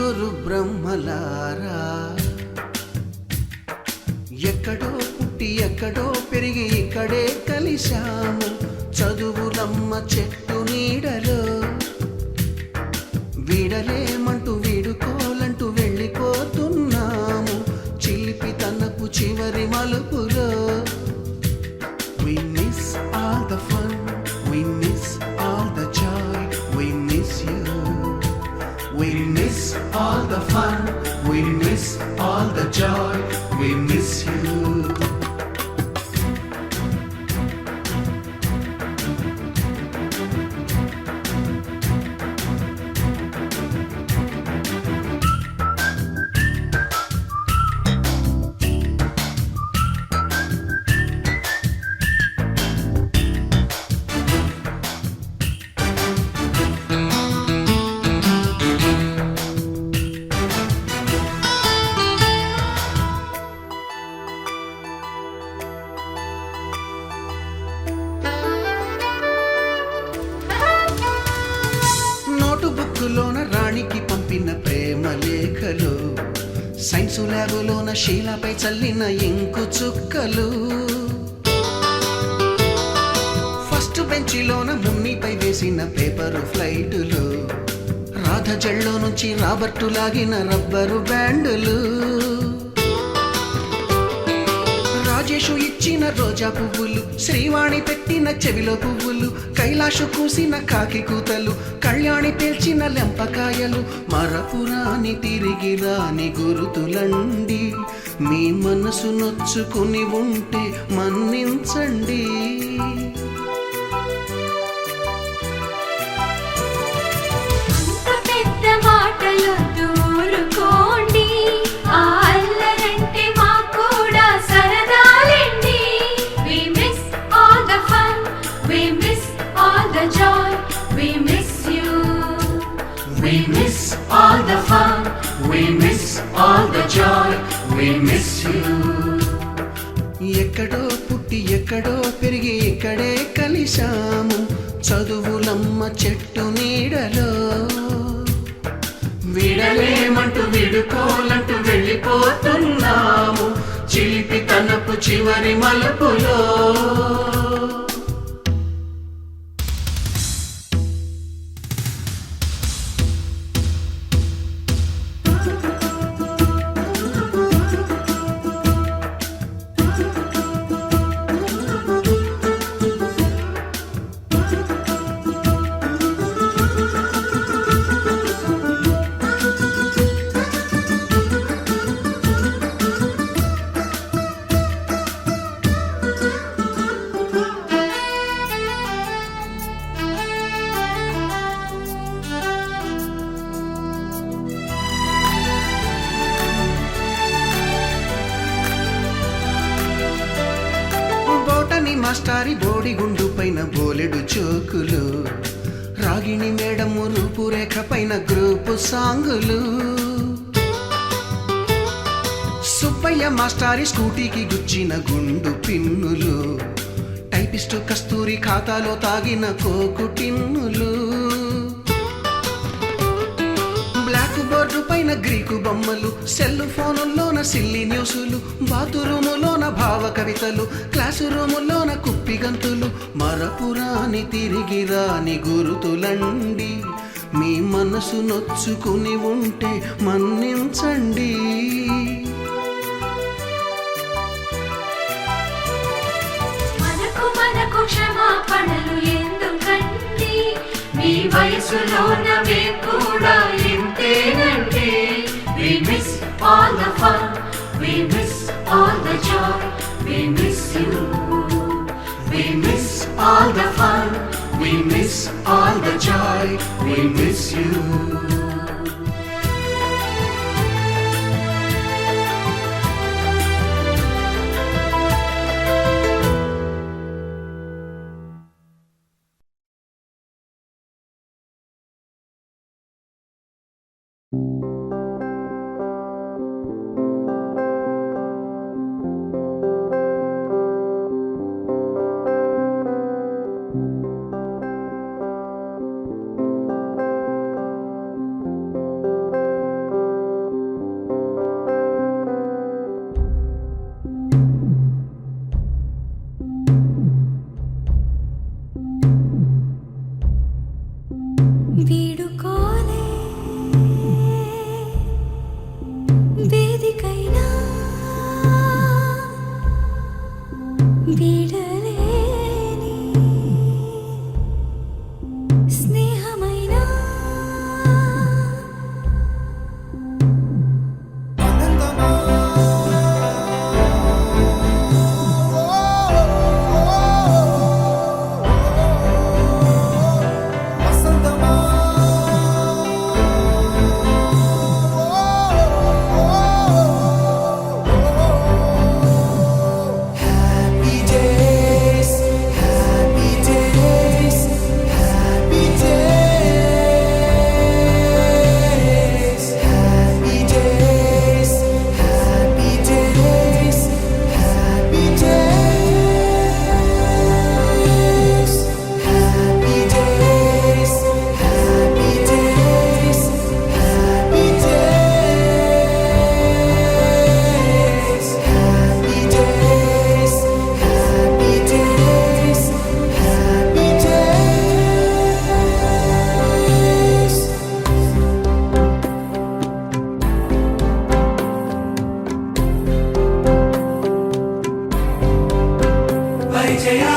నలుగురు బ్రహ్మలారా ఎక్కడో పుట్టి ఎక్కడో పెరిగి ఇక్కడే కలిశాము చదువులమ్మ చెట్టు నీడలో వీడలేమంటూ వీడుకోలంటూ వెళ్ళిపోతున్నాము చిలిపి తనపు చివరి మలుపులో We miss all the fun, we miss all the joy, we miss you. We miss all the fun, we miss all the joy, we miss you. బుక్కులోన రాణికి పంపిన ప్రేమ లేఖలు సైన్సు ల్యాబులోన శీలాపై చల్లిన ఇంకు చుక్కలు ఫస్ట్ బెంచిలోన మున్నిపై వేసిన పేపరు ఫ్లైటులు రాధ జల్లో నుంచి రాబర్టు లాగిన rubber బ్యాండులు Rajesh ఇచ్చిన రోజా పువ్వులు శ్రీవాణి పెట్టిన చెవిలో పువ్వులు కైలాషు కూసిన కాకి కూతలు కళ్యాణి పేల్చిన లెంపకాయలు మరపురాని తిరిగి రాని గురుతులండి మీ మనసు నొచ్చుకుని ఉంటే మన్నించండి We miss all the fun, we miss all the joy, we miss you. ఎక్కడో పుట్టి ఎక్కడో పెరిగి ఇక్కడే కలిశాము చదువులమ్మ చెట్టు నీడలో వీడలేమంటూ వీడుకోలంటూ వెళ్ళిపోతున్నాము చిలిపి తనపు చివరి మలుపులో మాస్టారి బోడిగుండు పైన బోలెడు చోకులు రాగిణి మేడము రూపురేఖ పైన గ్రూపు సాంగులు సుబ్బయ్య మాస్టారి స్కూటీకి గుచ్చిన గుండు పిన్నులు టైపిస్టు కస్తూరి ఖాతాలో తాగిన కోకు టిన్నులు బ్లాక్ బోర్డు పైన గ్రీకు బొమ్మలు సెల్ ఫోనుల్లోన సిల్లి న్యూసులు బాతురూములోన భావ కవితలు క్లాసు రూములోన కుప్పి గంతులు మరపురాని తిరిగి రాని గురుతులండి మీ మనసు నొచ్చుకుని ఉంటే మన్నించండి మనకు క్షమాపణలు ఎందుకండి మీ వయసులోన మేము కూడా ఇంతేనండి We miss all the fun, we miss all the joy, we miss you. We miss all the fun, we miss all the joy, we miss you.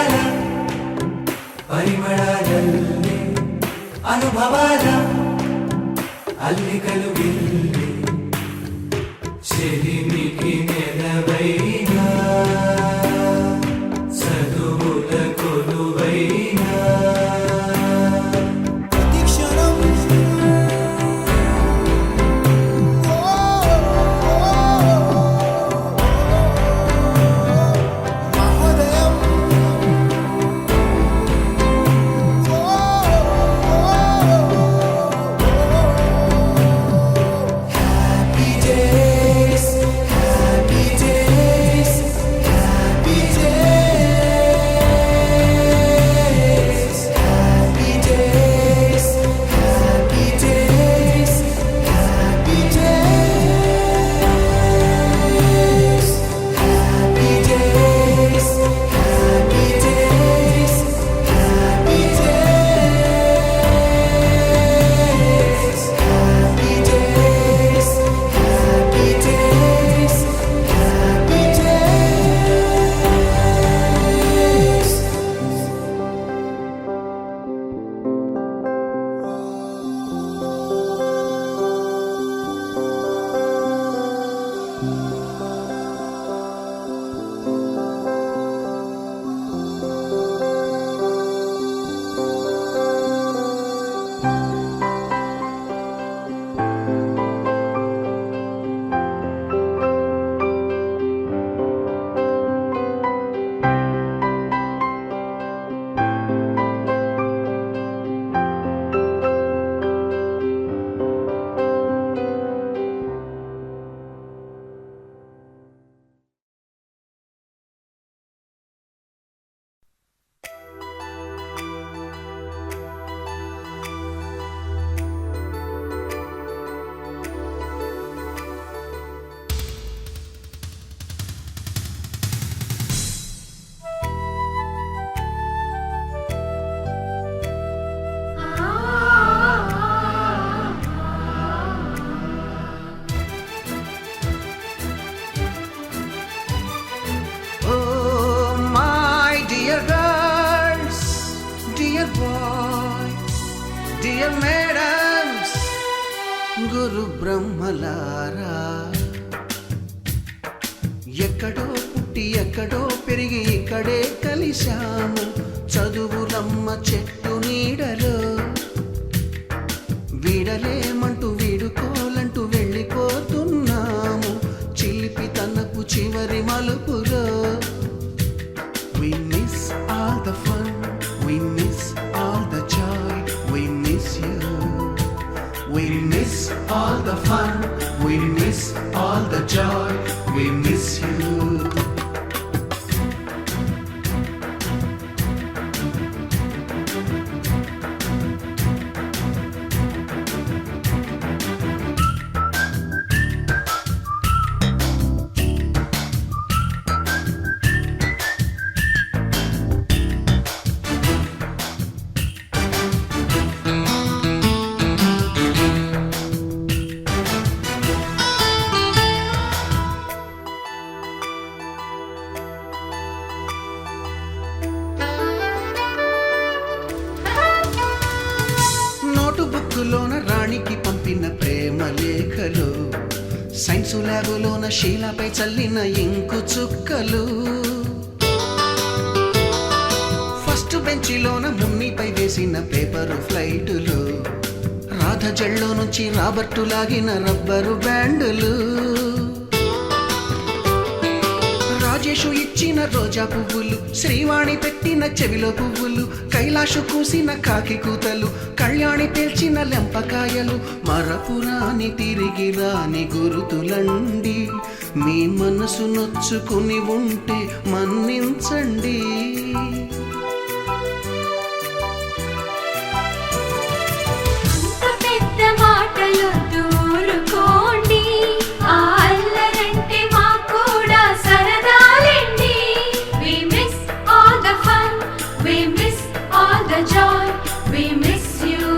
ಪರಿಮಳಾಲ ಪರಿಮಳದಲ್ಲಿ ಅನುಭವಾಲ ಅಲ್ಲಿಗಲು ಇಲ್ಲಿ చెలిమికి నెలవైనా చదువుల కొలువైనా ప్రతిక్షణం మహోదయం happy days happy days happy days happy days happy days happy days happy days happy days happy days happy days happy days happy days Oh, my dear girls, dear boys, dear madams, గురు బ్రహ్మలారా ఎక్కడో పుట్టి ఎక్కడో పెరిగి ఇక్కడే కలిశాము చదువులమ్మ చెట్టు నీడలో వీడలేమంటూ వీడుకోలంటూ వెళ్ళిపోతున్నాము చిలిపి తనపు చివరి మలుపులో We miss all the fun, we miss all the joy, we miss you. We miss all the fun, we miss all the joy, we miss you. బుక్కులోన రాణికి పంపిన ప్రేమ లేఖలు సైన్సు ల్యాబులోన శీలపై చల్లిన ఇంకు చుక్కలు ఫస్ట్ బెంచిలోన మున్నిపై వేసిన పేపరు ఫ్లైటులు రాధ జల్లో నుంచి రాబర్టు లాగిన rubber బ్యాండులు Rajesh ఇచ్చిన రోజా పువ్వులు శ్రీవాణి పెట్టిన చెవిలో పువ్వులు కైలాషు కూసిన కాకి కూతలు కళ్యాణి పేల్చిన లెంపకాయలు మరపురాని తిరిగి రాని గురుతులండి మీ మనసు నొచ్చుకుని ఉంటే మన్నించండి అంత పెద్ద మాటలొద్దు ఊరుకోండి ఆ అల్లరంటే మాకు కూడా సరదాలండి We miss all the fun, we miss all the joy, we miss you.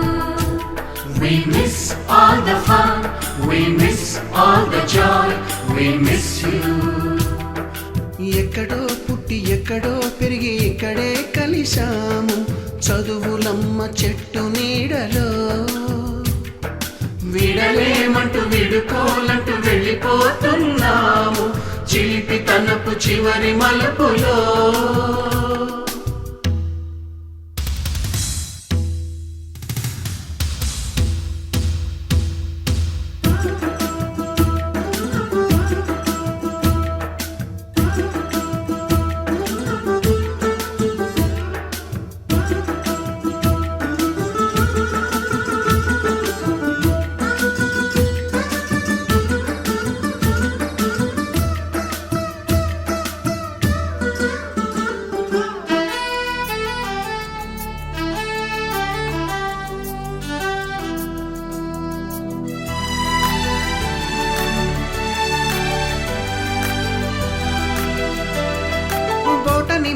We miss all the fun, we miss all the joy, we miss you. ఎక్కడో పుట్టి ఎక్కడో పెరిగి ఇక్కడే కలిశాము చదువులమ్మ చెట్టు నీడలో. విడలేమంటూ విడుకోలంటూ వెళ్ళిపోతున్నాము చిలిపి తనపు చివరి మలుపులో.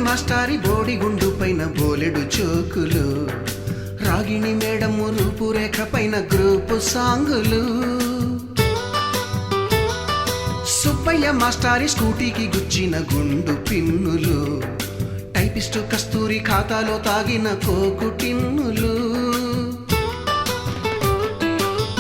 మాస్టారి బోడిగుండు పైన బోలెడు చోకులు, రాగిణి మేడము రూపురేఖ పైన గ్రూపు సాంగులు, సుబ్బయ్య మాస్టారి స్కూటీకి గుచ్చిన గుండు పిన్నులు, టైపిస్టు కస్తూరి ఖాతాలో తాగిన కోకు టిన్నులు,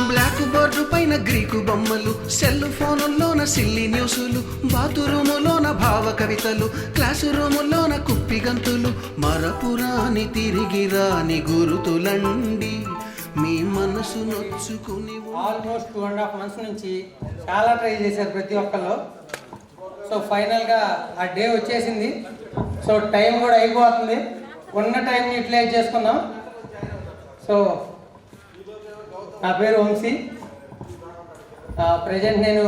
బ్లాక్ బోర్డు పైన గ్రీకు బొమ్మలు, సెల్ ఫోనుల్లోన సిల్లి న్యూసులు, బాతురూములోన భావ కవితలు, క్లాసు రూములోన కుప్పి గంతులు, మరపురాని తిరిగి రాని గురుతులండి మీ మనసు నొచ్చుకుని. ఆల్మోస్ట్ 2.5 months నుంచి చాలా ట్రై చేశారు ప్రతి ఒక్కళ్ళు. సో ఫైనల్గా ఆ డే వచ్చేసింది. సో టైం కూడా అయిపోతుంది. ఉన్న టైంని యూటిలైజ్ చేసుకుందాం. సో నా పేరు వంశీ. ప్రజెంట్ నేను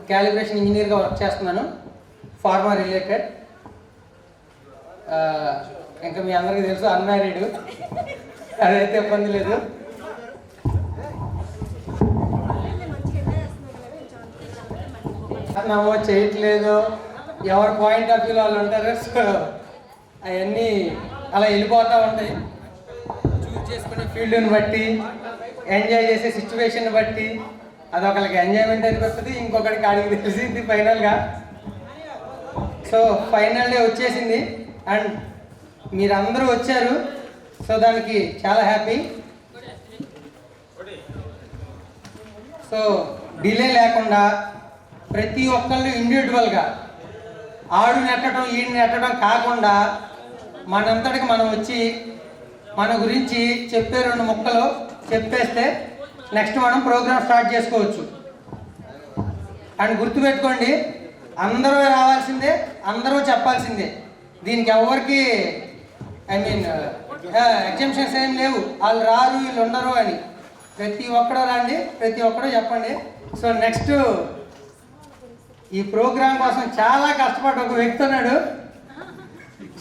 క్యాలిబ్రేషన్ ఇంజనీర్గా వర్క్ చేస్తున్నాను, ఫార్మా రిలేటెడ్. ఇంకా మీ అందరికీ తెలుసు, అన్మ్యారీడ్, అదైతే ఇబ్బంది లేదు. నమ్మో చేయట్లేదు, ఎవరి పాయింట్ ఆఫ్ వ్యూలో వాళ్ళు ఉంటారు. సో అవన్నీ అలా వెళ్ళిపోతూ ఉంటాయి. చూస్ చేసుకునే ఫీల్డ్ని బట్టి, ఎంజాయ్ చేసే సిచ్యువేషన్ బట్టి అదొకరికి ఎంజాయ్మెంట్ అనిపిస్తుంది, ఇంకొకరికి అడిగి తెలిసింది ఫైనల్గా. సో ఫైనల్ డే వచ్చేసింది అండ్ మీరందరూ వచ్చారు. సో దానికి చాలా హ్యాపీ. సో డిలే లేకుండా ప్రతి ఒక్కళ్ళు ఇండివిజువల్గా ఆడు నెట్టడం ఈడు నెట్టడం కాకుండా మనంతటికి మనం వచ్చి మన గురించి చెప్పే 2 ముక్కలు చెప్పేస్తే నెక్స్ట్ మనం ప్రోగ్రామ్ స్టార్ట్ చేసుకోవచ్చు. అండ్ గుర్తుపెట్టుకోండి, అందరూ రావాల్సిందే, అందరూ చెప్పాల్సిందే. దీనికి ఎవరికి ఎగ్జామ్షన్స్ ఏం లేవు, వాళ్ళు రారు వీళ్ళు ఉండరు అని. ప్రతి ఒక్కడూ రండి, ప్రతి ఒక్కడూ చెప్పండి. సో నెక్స్ట్ ఈ ప్రోగ్రాం కోసం చాలా కష్టపడ్డ ఒక వ్యక్తి ఉన్నాడు.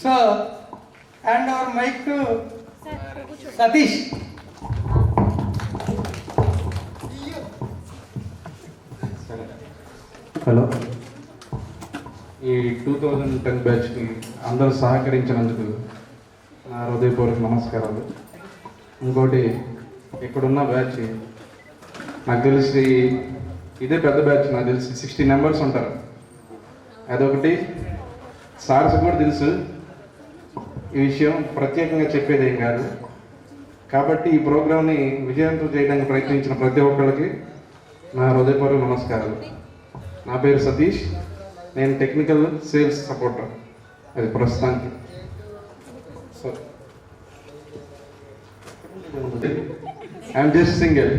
So hand over mike to Satish. Hello, ఈ 2010 బ్యాచ్కి అందరూ సహకరించినందుకు నా హృదయపూర్వక నమస్కారాలు. ఇంకోటి, ఇక్కడున్న బ్యాచ్ నాకు తెలిసి ఇదే పెద్ద బ్యాచ్. నాకు తెలిసి 60 members ఉంటారు. అదొకటి. సార్స్ కూడా తెలుసు ఈ విషయం, ప్రత్యేకంగా చెప్పేది ఏం కాదు. కాబట్టి ఈ ప్రోగ్రామ్ని విజయవంతం చేయడానికి ప్రయత్నించిన ప్రతి ఒక్కరికి నా హృదయపూర్వక నమస్కారాలు. నా పేరు సతీష్, నేను టెక్నికల్ సేల్స్ సపోర్టర్ అది ప్రస్తుతానికి. So I'm just single.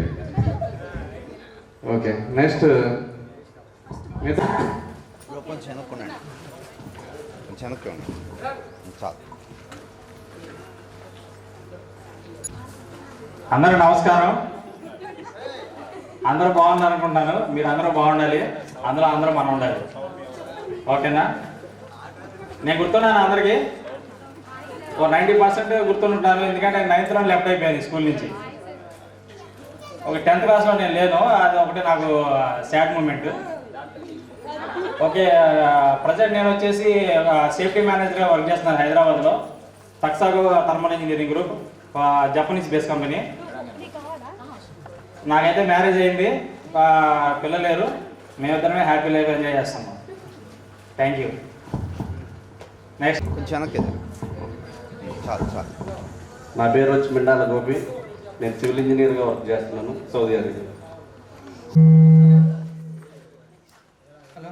Okay, next కొంచెం వెనక్కున్నాండి, కొంచెం వెనక్కండి చాలు. అందరూ నమస్కారం. అందరూ బాగున్నారు అనుకుంటాను. మీరు అందరూ బాగుండాలి, అందరూ మనం ఉండాలి. ఓకేనా? నేను గుర్తున్నాను అందరికీ, ఓ 90% గుర్తుంటాను. ఎందుకంటే 9th లో లెఫ్ట్ అయిపోయింది స్కూల్ నుంచి. ఒక 10th క్లాస్లో నేను లేను, అది ఒకటి నాకు సాడ్ మూమెంట్. ఓకే, ప్రజెంట్ నేను వచ్చేసి సేఫ్టీ మేనేజర్గా వర్క్ చేస్తున్నాను హైదరాబాద్లో, Takasago thermal engineering group, Japanese base company. నాకైతే మ్యారేజ్ అయింది, పిల్లలు లేరు. మేమిద్దరమే హ్యాపీ లైఫ్ ఎంజాయ్ చేస్తున్నాం. Thank you. నెక్స్ట్ కొంచెం వెనక్కి చాలు చాలు. నా పేరు వచ్చి మిండాల గోపి. నేను సివిల్ ఇంజనీర్గా వర్క్ చేస్తున్నాను సౌదీ అరేబియా. హలో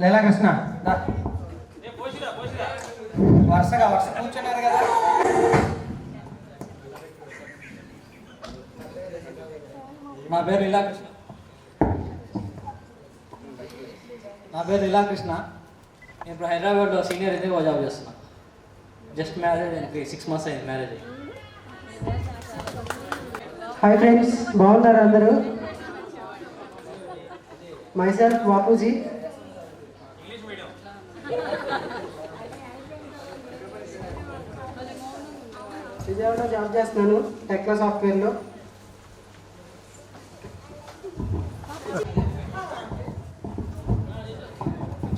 లీలా కృష్ణ దా. వరుస కూర్చున్నారు కదా. నా పేరు లీలా కృష్ణ. నేను ఇప్పుడు హైదరాబాద్లో సీనియర్ అయితే జాబ్ చేస్తున్నా. జస్ట్ మ్యారేజ్ అయింది, 6 months అయింది మ్యారేజ్ అయ్యి. హాయ్ ఫ్రెండ్స్, బాగున్నారు అందరూ? మైసెల్ఫ్ బాపూజీ. విజయవాడలో జాబ్ చేస్తున్నాను టెక్లా సాఫ్ట్వేర్లో.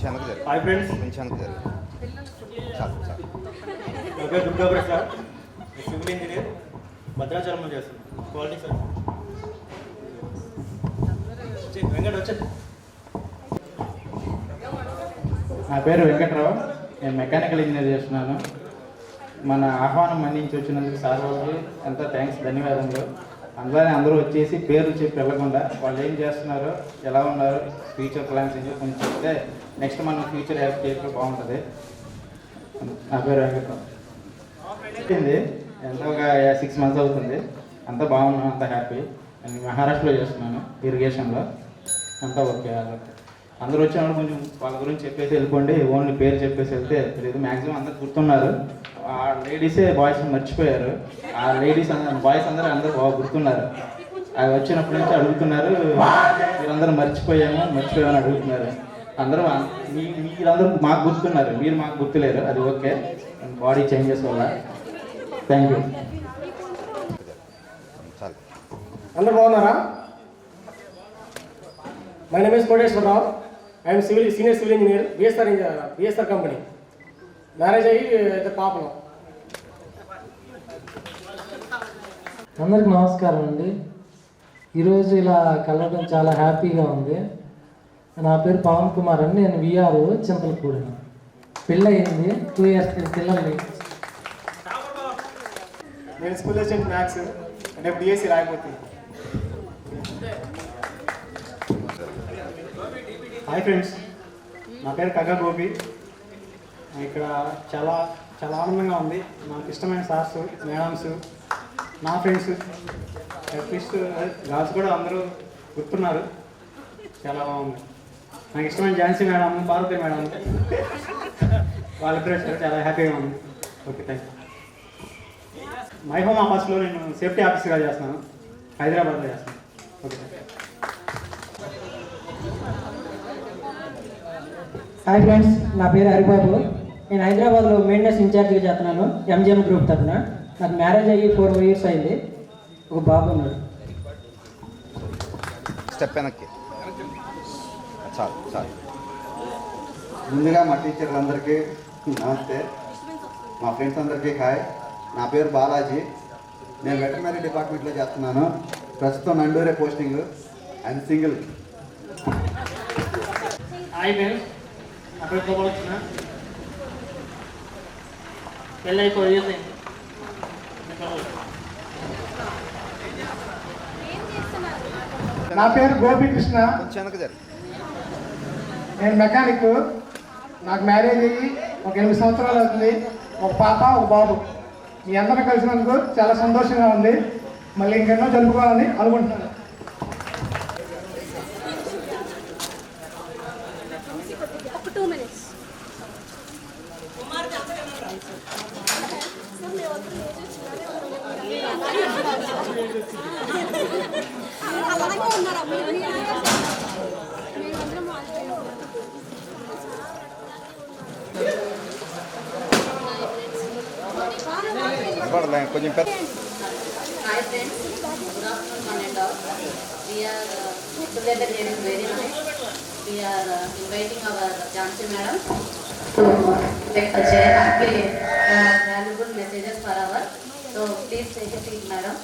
వెనక జరుగు. హాయ్ ఫ్రెండ్స్, కొంచెం వెనక జరుగు. చాలు చాలు. నా పేరు దుర్గా ప్రసాద్. సివిల్ ఇంజనీర్ భద్రాచలంలో చేస్తున్నాను క్వాలిటీ సార్. వెంకట్ వచ్చే. నా పేరు వెంకట్రావు. నేను మెకానికల్ ఇంజనీర్ చేస్తున్నాను. మన ఆహ్వానం మన్నించి వచ్చినందుకు సార్ వాళ్ళకి ఎంతో థ్యాంక్స్, ధన్యవాదములు. అందరూ వచ్చేసి పేర్లు చెప్పి వెళ్ళకుండా వాళ్ళు ఏం చేస్తున్నారో, ఎలా ఉన్నారో, ఫ్యూచర్ ప్లాన్స్ ఏం కొంచెం చెప్తే నెక్స్ట్ మనం ఫ్యూచర్ హెల్ప్ చేయడం బాగుంటుంది. నా పేరు వెంకట్రావు. ఎంత ఒక 6 months అవుతుంది. అంతా బాగున్నాను, అంతా హ్యాపీ. నేను మహారాష్ట్రలో చేస్తున్నాను ఇరిగేషన్లో. అంతా ఓకే. అందరూ వచ్చినప్పుడు కొంచెం వాళ్ళ గురించి చెప్పేసి వెళ్ళిపోండి. ఓన్లీ పేరు చెప్పేసి వెళ్తే తెలియదు. మ్యాక్సిమం అందరు గుర్తున్నారు. ఆ లేడీసే బాయ్స్ మర్చిపోయారు. ఆ లేడీస్ బాయ్స్ అందరూ బాగా గుర్తున్నారు. అవి వచ్చినప్పటి నుంచి అడుగుతున్నారు, మీరందరూ మర్చిపోయామని అడుగుతున్నారు. అందరూ మీరందరూ మాకు గుర్తున్నారు, మీరు మాకు గుర్తులేరు. అది ఓకే, బాడీ చేంజెస్ వల్ల. Thank you. చాలు. అందరూ బాగున్నారా? My name is Koteswararao. I'm senior civil engineer, BSR company. Marriage అయ్యి పాపను. అందరికి నమస్కారం అండి. ఈరోజు ఇలా కలవడం చాలా హ్యాపీగా ఉంది. నా పేరు పవన్ కుమార్ అండి. నేను విఆర్ చింతలపూడి. పెళ్ళి అయింది, 2 years పిల్లల్ని. నేను స్కూల్ అసిస్టెంట్ మ్యాథ్స్, అంటే డిఎస్సి రాయబోతుంది. హాయ్ ఫ్రెండ్స్, నా పేరు కగ్గ గోపి. ఇక్కడ చాలా చాలా ఆనందంగా ఉంది. నాకు ఇష్టమైన సార్స్, మేడమ్స్, నా ఫ్రెండ్స్, అట్లీస్ట్ గర్ల్స్ కూడా అందరూ గుర్తున్నారు. చాలా బాగుంది. నాకు ఇష్టమైన ఝాన్సీ మేడం, పార్వతి మేడం, వాళ్ళిద్దరూ వచ్చారు. చాలా హ్యాపీగా ఉంది. Okay, thank you. My home ఆఫీస్లో నేను సేఫ్టీ ఆఫీసర్గా చేస్తున్నాను, హైదరాబాద్లో చేస్తున్నాను. Okay, thank you. Hi friends, నా పేరు హరిబాబు. నేను హైదరాబాద్లో మెయింటెనెన్స్ ఇన్ఛార్జ్గా చేస్తున్నాను ఎంజిఎం గ్రూప్ తరఫున. నాకు మ్యారేజ్ అయ్యి 4 years అయింది. ఒక బాబు ఉన్నాడు. స్టెప్ వెనక్కి. చాలు చాలు. ముందుగా మా టీచర్లందరికీ నమస్తే. మా ఫ్రెండ్స్ అందరికీ హాయ్. నా పేరు బాలాజీ. నేను వెటర్నరీ డిపార్ట్మెంట్లో చేస్తున్నాను. ప్రస్తుతం నండూరే posting. And single. Hi friends, నా పేరు గోపాలకృష్ణ. పెళ్ళి 4 years అయింది. నా పేరు గోపీకృష్ణ. కొంచెం వెనక జరుగు. నేను మెకానిక్. నాకు మ్యారేజ్ అయ్యి ఒక 8 సంవత్సరాలు అవుతుంది. ఒక పాప, ఒక బాబు. మీ అందరూ కలిసినందుకు చాలా సంతోషంగా ఉంది. మళ్ళీ ఇంకెన్నో జరుపుకోవాలని అనుకుంటున్నాను. ఒక 2 minutes. అలాగే ఉన్నారా కొంచెం పెద్ద. Hi friends, good afternoon one and all. We are together here is very nice. We are inviting our Jhansi madam to share happy valuable messages for our. So please take a seat, madam.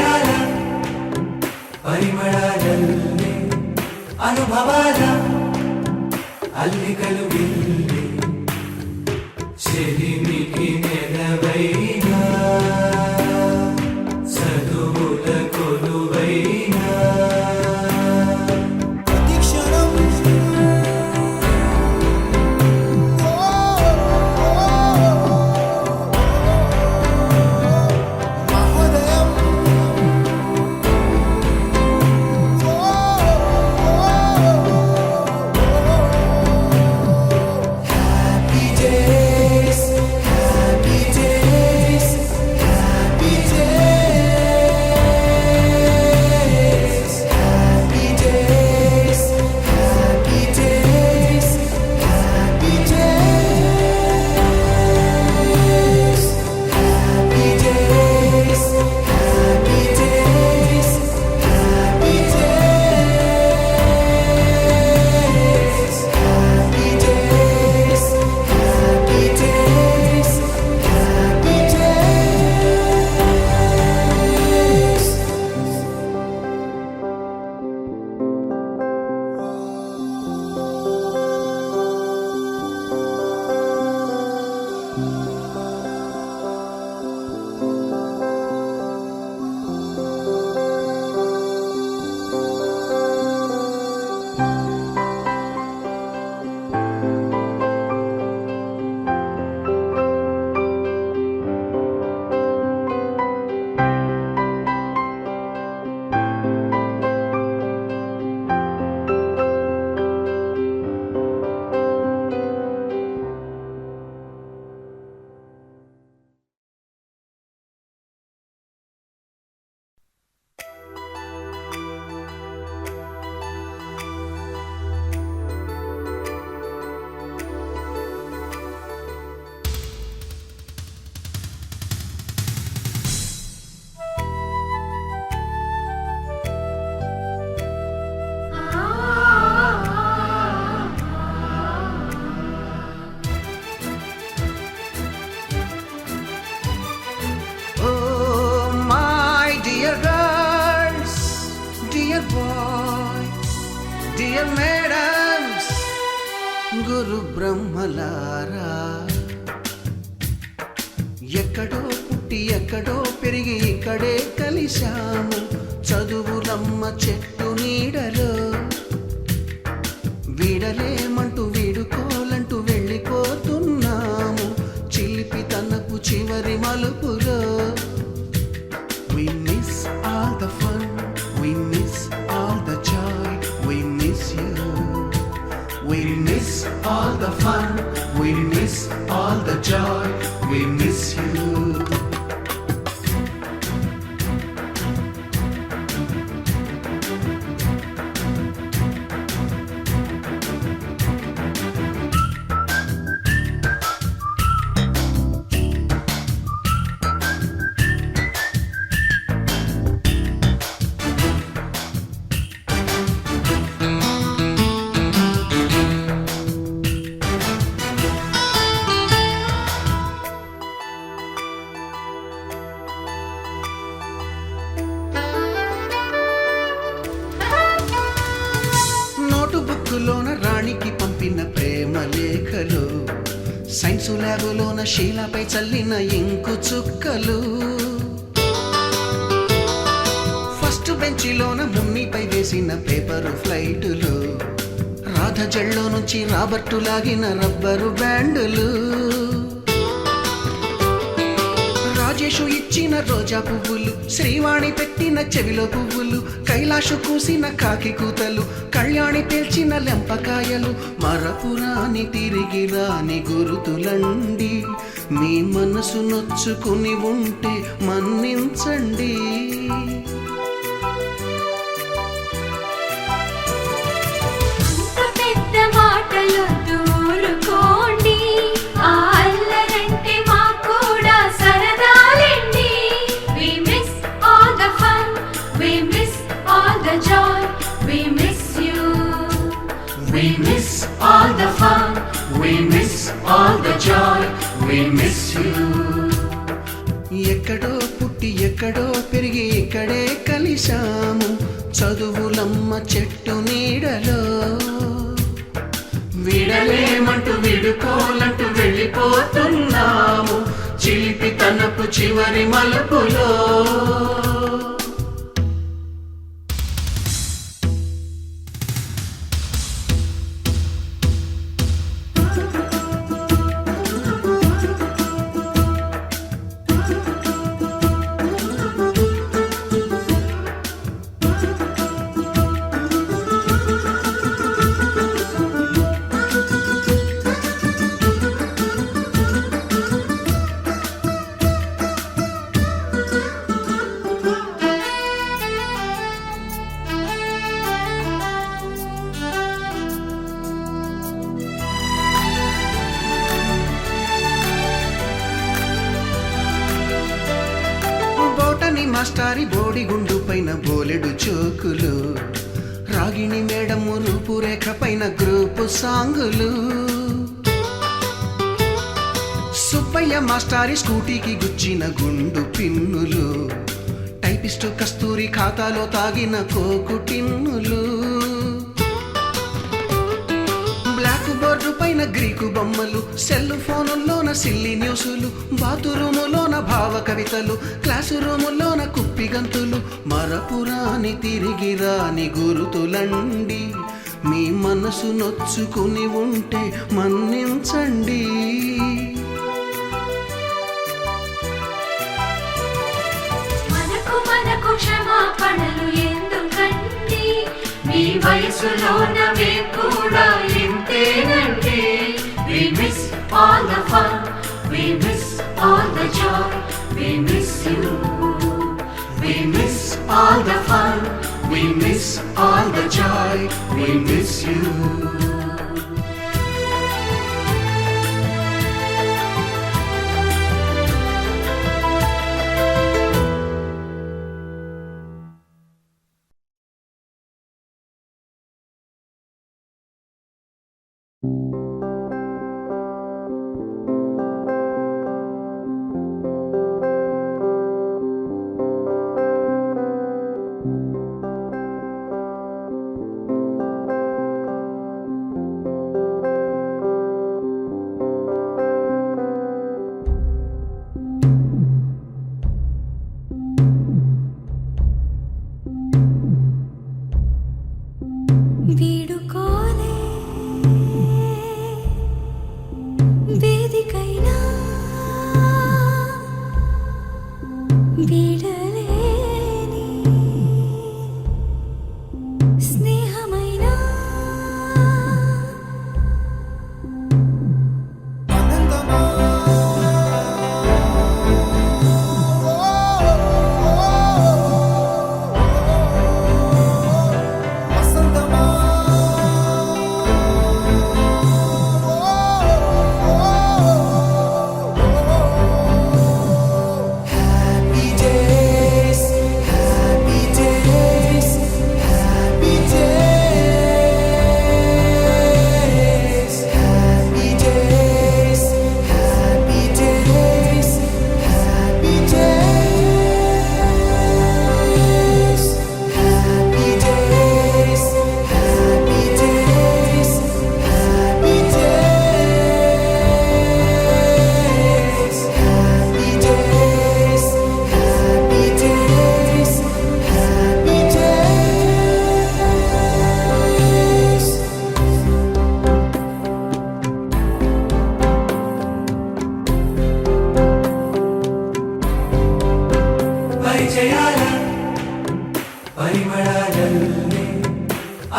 ಕ್ಷಣಗಳ ಪರಿಮಳದಲ್ಲಿ ಅನುಭವದ ಅಲ್ಲಿಗಲು ಇಲ್ಲಿ చెలిమికి నెలవైన చదువుల కొలువైన ప్రతి క్షణం మహోదయం happy days happy days happy days happy days happy days happy days happy days happy days happy days happy days happy days happy days Oh, my dear girls, dear boys, dear madams, గురు బ్రహ్మలారా, ఎక్కడో పుట్టి ఎక్కడో పెరిగి ఇక్కడే కలిశాము చదువులమ్మ చెట్టు నీడలో. వీడలేమంటూ వీడుకోలంటూ వెళ్ళిపోతున్నాము చిలిపి తనకు చివరి మలుపులో. We miss all the fun, we miss all the joy, we miss you. We miss all the fun, we miss all the joy, we miss you. బుక్కులోన రాణికి పంపిన ప్రేమ లేఖలు, సైన్సు ల్యాబులోన శీలపై చల్లిన ఇంకు చుక్కలు, ఫస్ట్ బెంచిలోన మున్నిపై వేసిన పేపరు ఫ్లైటులు, రాధ జల్లో నుంచి రాబర్టు లాగిన rubber బ్యాండులు, Rajesh ఇచ్చిన రోజా పువ్వులు, శ్రీవాణి పెట్టిన చెవిలో పువ్వులు, కైలాషు కూసిన కాకి కూతలు, కళ్యాణి పేల్చిన లెంపకాయలు, మరపురాని తిరిగి రాని గురుతులండి. మీ మనసు నొచ్చుకుని ఉంటే మన్నించండి. అంత పెద్ద మాటలొద్దు, ఊరుకోండి. ఆ అల్లరంటే మాకు కూడా సరదాలండి. We miss all the fun, we miss all the joy, we miss you. We miss all the fun, we miss all the joy, we miss you. ఎక్కడో పుట్టి ఎక్కడో పెరిగి ఇక్కడే కలిశాము చదువులమ్మ చెట్టు నీడలో. విడలేమంటూ విడుకోలంటూ వెళ్ళిపోతున్నాము చిలిపి తనపు చివరి మలుపులో. మాస్టారి బోడిగుండు పైన బోలెడు చోకులు రాగిణి మేడము రూపురేఖ పైన గ్రూపు సాంగులు. సుబ్బయ్య మాస్టారి స్కూటీకి గుచ్చిన గుండు పిన్నులు టైపిస్టు కస్తూరి ఖాతాలో తాగిన కోకు టిన్నులు. బ్లాక్ బోర్డు పైన గ్రీకు బొమ్మలు సెల్ ఫోనుల్లోన సిల్లి న్యూసులు బాతురూములోన భావ కవితలు క్లాసు రూములోన కుప్పి గంతులు మరపురాని తిరిగి రాని గురుతులండి. మీ మనసు నొచ్చుకుని ఉంటే మన్నించండి. మనకు క్షమాపణలు ఎందుకండి మీ వయసులోన మేము కూడా ఇంతేనండి. We miss all the fun, we miss all the joy, we miss you. We miss all the fun, we miss all the joy, we miss you.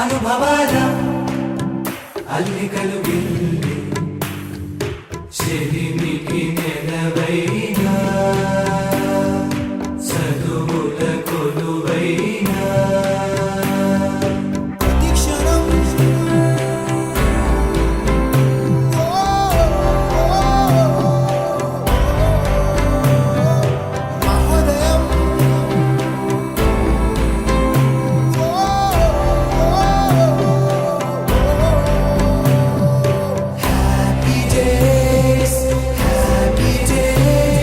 అనుభవాల అల్లికలు గిల్లి చెలిమికి నెలవైనా చదువుల కొలువైనా ప్రతిక్షణం మహోదయం happy days, happy days.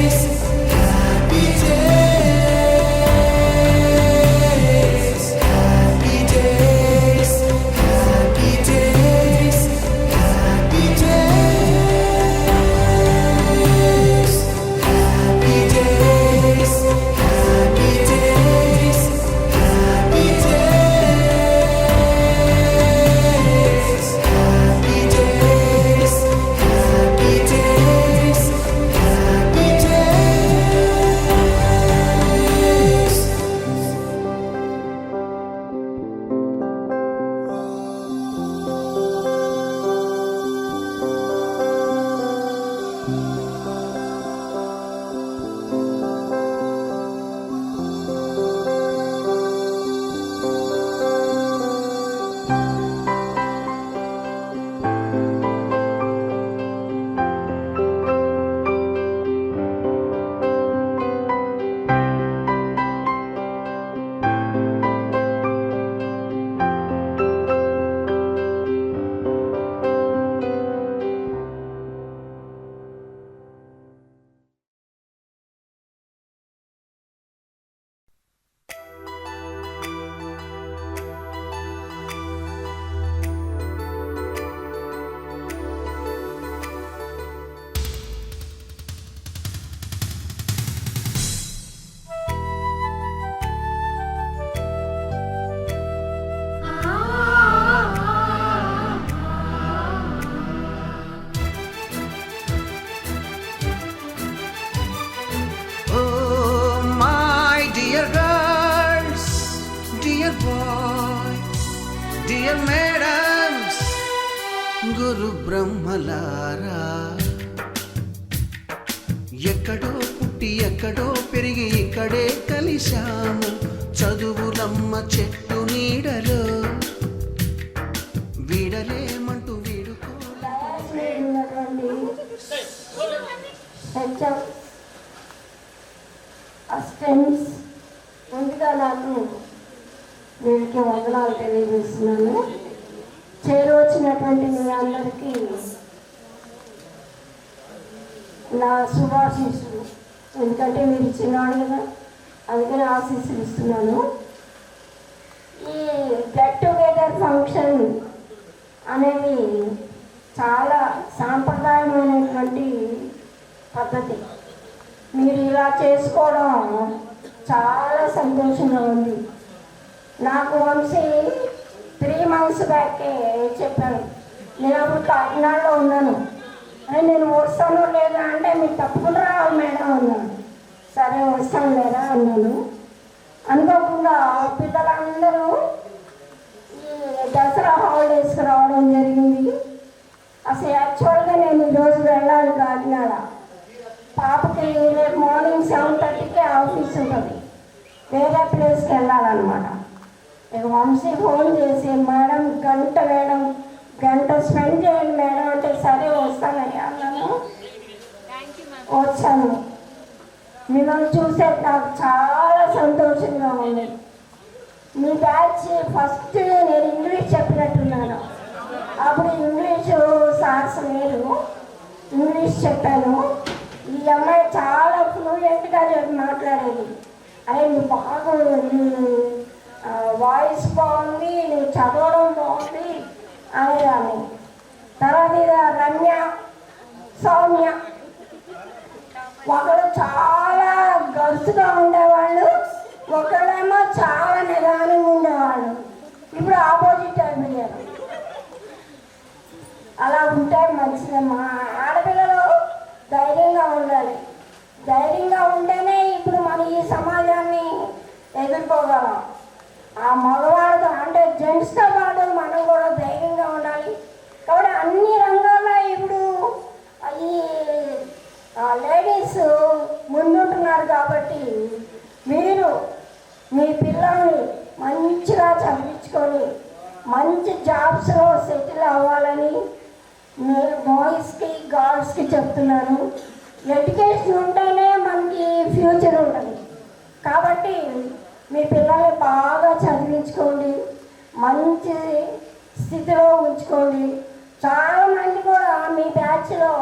Dear madams, గురు బ్రహ్మలారా, ఎక్కడో పుట్టి ఎక్కడో పెరిగి ఇక్కడే కలిశాము చదువులమ్మ చెట్టు నీడలో, వీడలేమంటూ అసిస్టెంట్స్ ముందుగా నాకు వీరికి వందనాలు తెలియజేస్తున్నాను. చేరవచ్చినటువంటి మీ అందరికీ నా శుభాశీస్సులు. ఎందుకంటే మీరు చిన్నాడు కదా, అందుకని ఆశీస్సులు ఇస్తున్నాను. ఈ గెట్ టుగెదర్ ఫంక్షన్ అనేది చాలా సాంప్రదాయమైనటువంటి పద్ధతి. మీరు ఇలా చేసుకోవడం చాలా సంతోషంగా ఉంది. నాకు వంశీ 3 months బ్యాకే చెప్పాను, నేను అప్పుడు కాకినాడలో ఉన్నాను, నేను వస్తాను లేదా అంటే మీరు తప్పకుండా రావాలి మేడం అన్నాను. సరే వస్తాను లేదా అన్నాను. అనుకోకుండా పిల్లలందరూ ఈ దసరా హాలిడేస్కి రావడం జరిగింది. అసలు యాక్చువల్గా నేను ఈరోజు వెళ్ళాలి కాకినాడ. పాపకి రేపు మార్నింగ్ 7:30కి ఆఫీస్ ఉంటుంది, వేరే ప్లేస్కి వెళ్ళాలన్నమాట. ఇక వంశీ ఫోన్ చేసి మేడం గంట స్పెండ్ చేయండి మేడం అంటే సరే వస్తానని అన్నాను. వచ్చాను. మిమ్మల్ని చూసే నాకు చాలా సంతోషంగా ఉంది. మీ బ్యాచ్ ఫస్ట్ నేను ఇంగ్లీష్ చెప్పినట్టున్నాను, అప్పుడు ఇంగ్లీషు సార్స్ లేరు, ఇంగ్లీష్ చెప్పాను. ఈ అమ్మాయి చాలా ఫ్లూయెంట్గా మాట్లాడేది. అరే నువ్వు బాగా వాయిస్ బాగుంది, నువ్వు చదవడం బాగుంది అనేదాన్ని. తర్వాత రమ్య, సౌమ్య ఒకళ్ళు చాలా గర్సుగా ఉండేవాళ్ళు, ఒకళ్ళేమో చాలా నిదానంగా ఉండేవాళ్ళు. ఇప్పుడు ఆపోజిట్ అయిపోయారు. అలా ఉంటే మంచిదమ్మా. ఆడపిల్లలు ధైర్యంగా ఉండాలి. ధైర్యంగా ఉంటేనే ఇప్పుడు మనం ఈ సమాజాన్ని ఎదుర్కోగలం. ఆ మగవాడితో అంటే జెంట్స్తో పాటు మనం కూడా ధైర్యంగా ఉండాలి. కాబట్టి అన్ని రంగాల్లో ఇప్పుడు ఈ లేడీస్ ముందుంటున్నారు. కాబట్టి మీరు మీ పిల్లల్ని మంచిగా చదివించుకొని మంచి జాబ్స్లో సెటిల్ అవ్వాలని నేను బాయ్స్కి గర్ల్స్కి చెప్తున్నాను. ఎడ్యుకేషన్ ఉంటేనే మనకి ఫ్యూచర్ ఉంటుంది. కాబట్టి మీ పిల్లల్ని బాగా చదివించుకోండి, మంచి స్థితిలో ఉంచుకోండి. చాలామంది కూడా మీ బ్యాచ్లో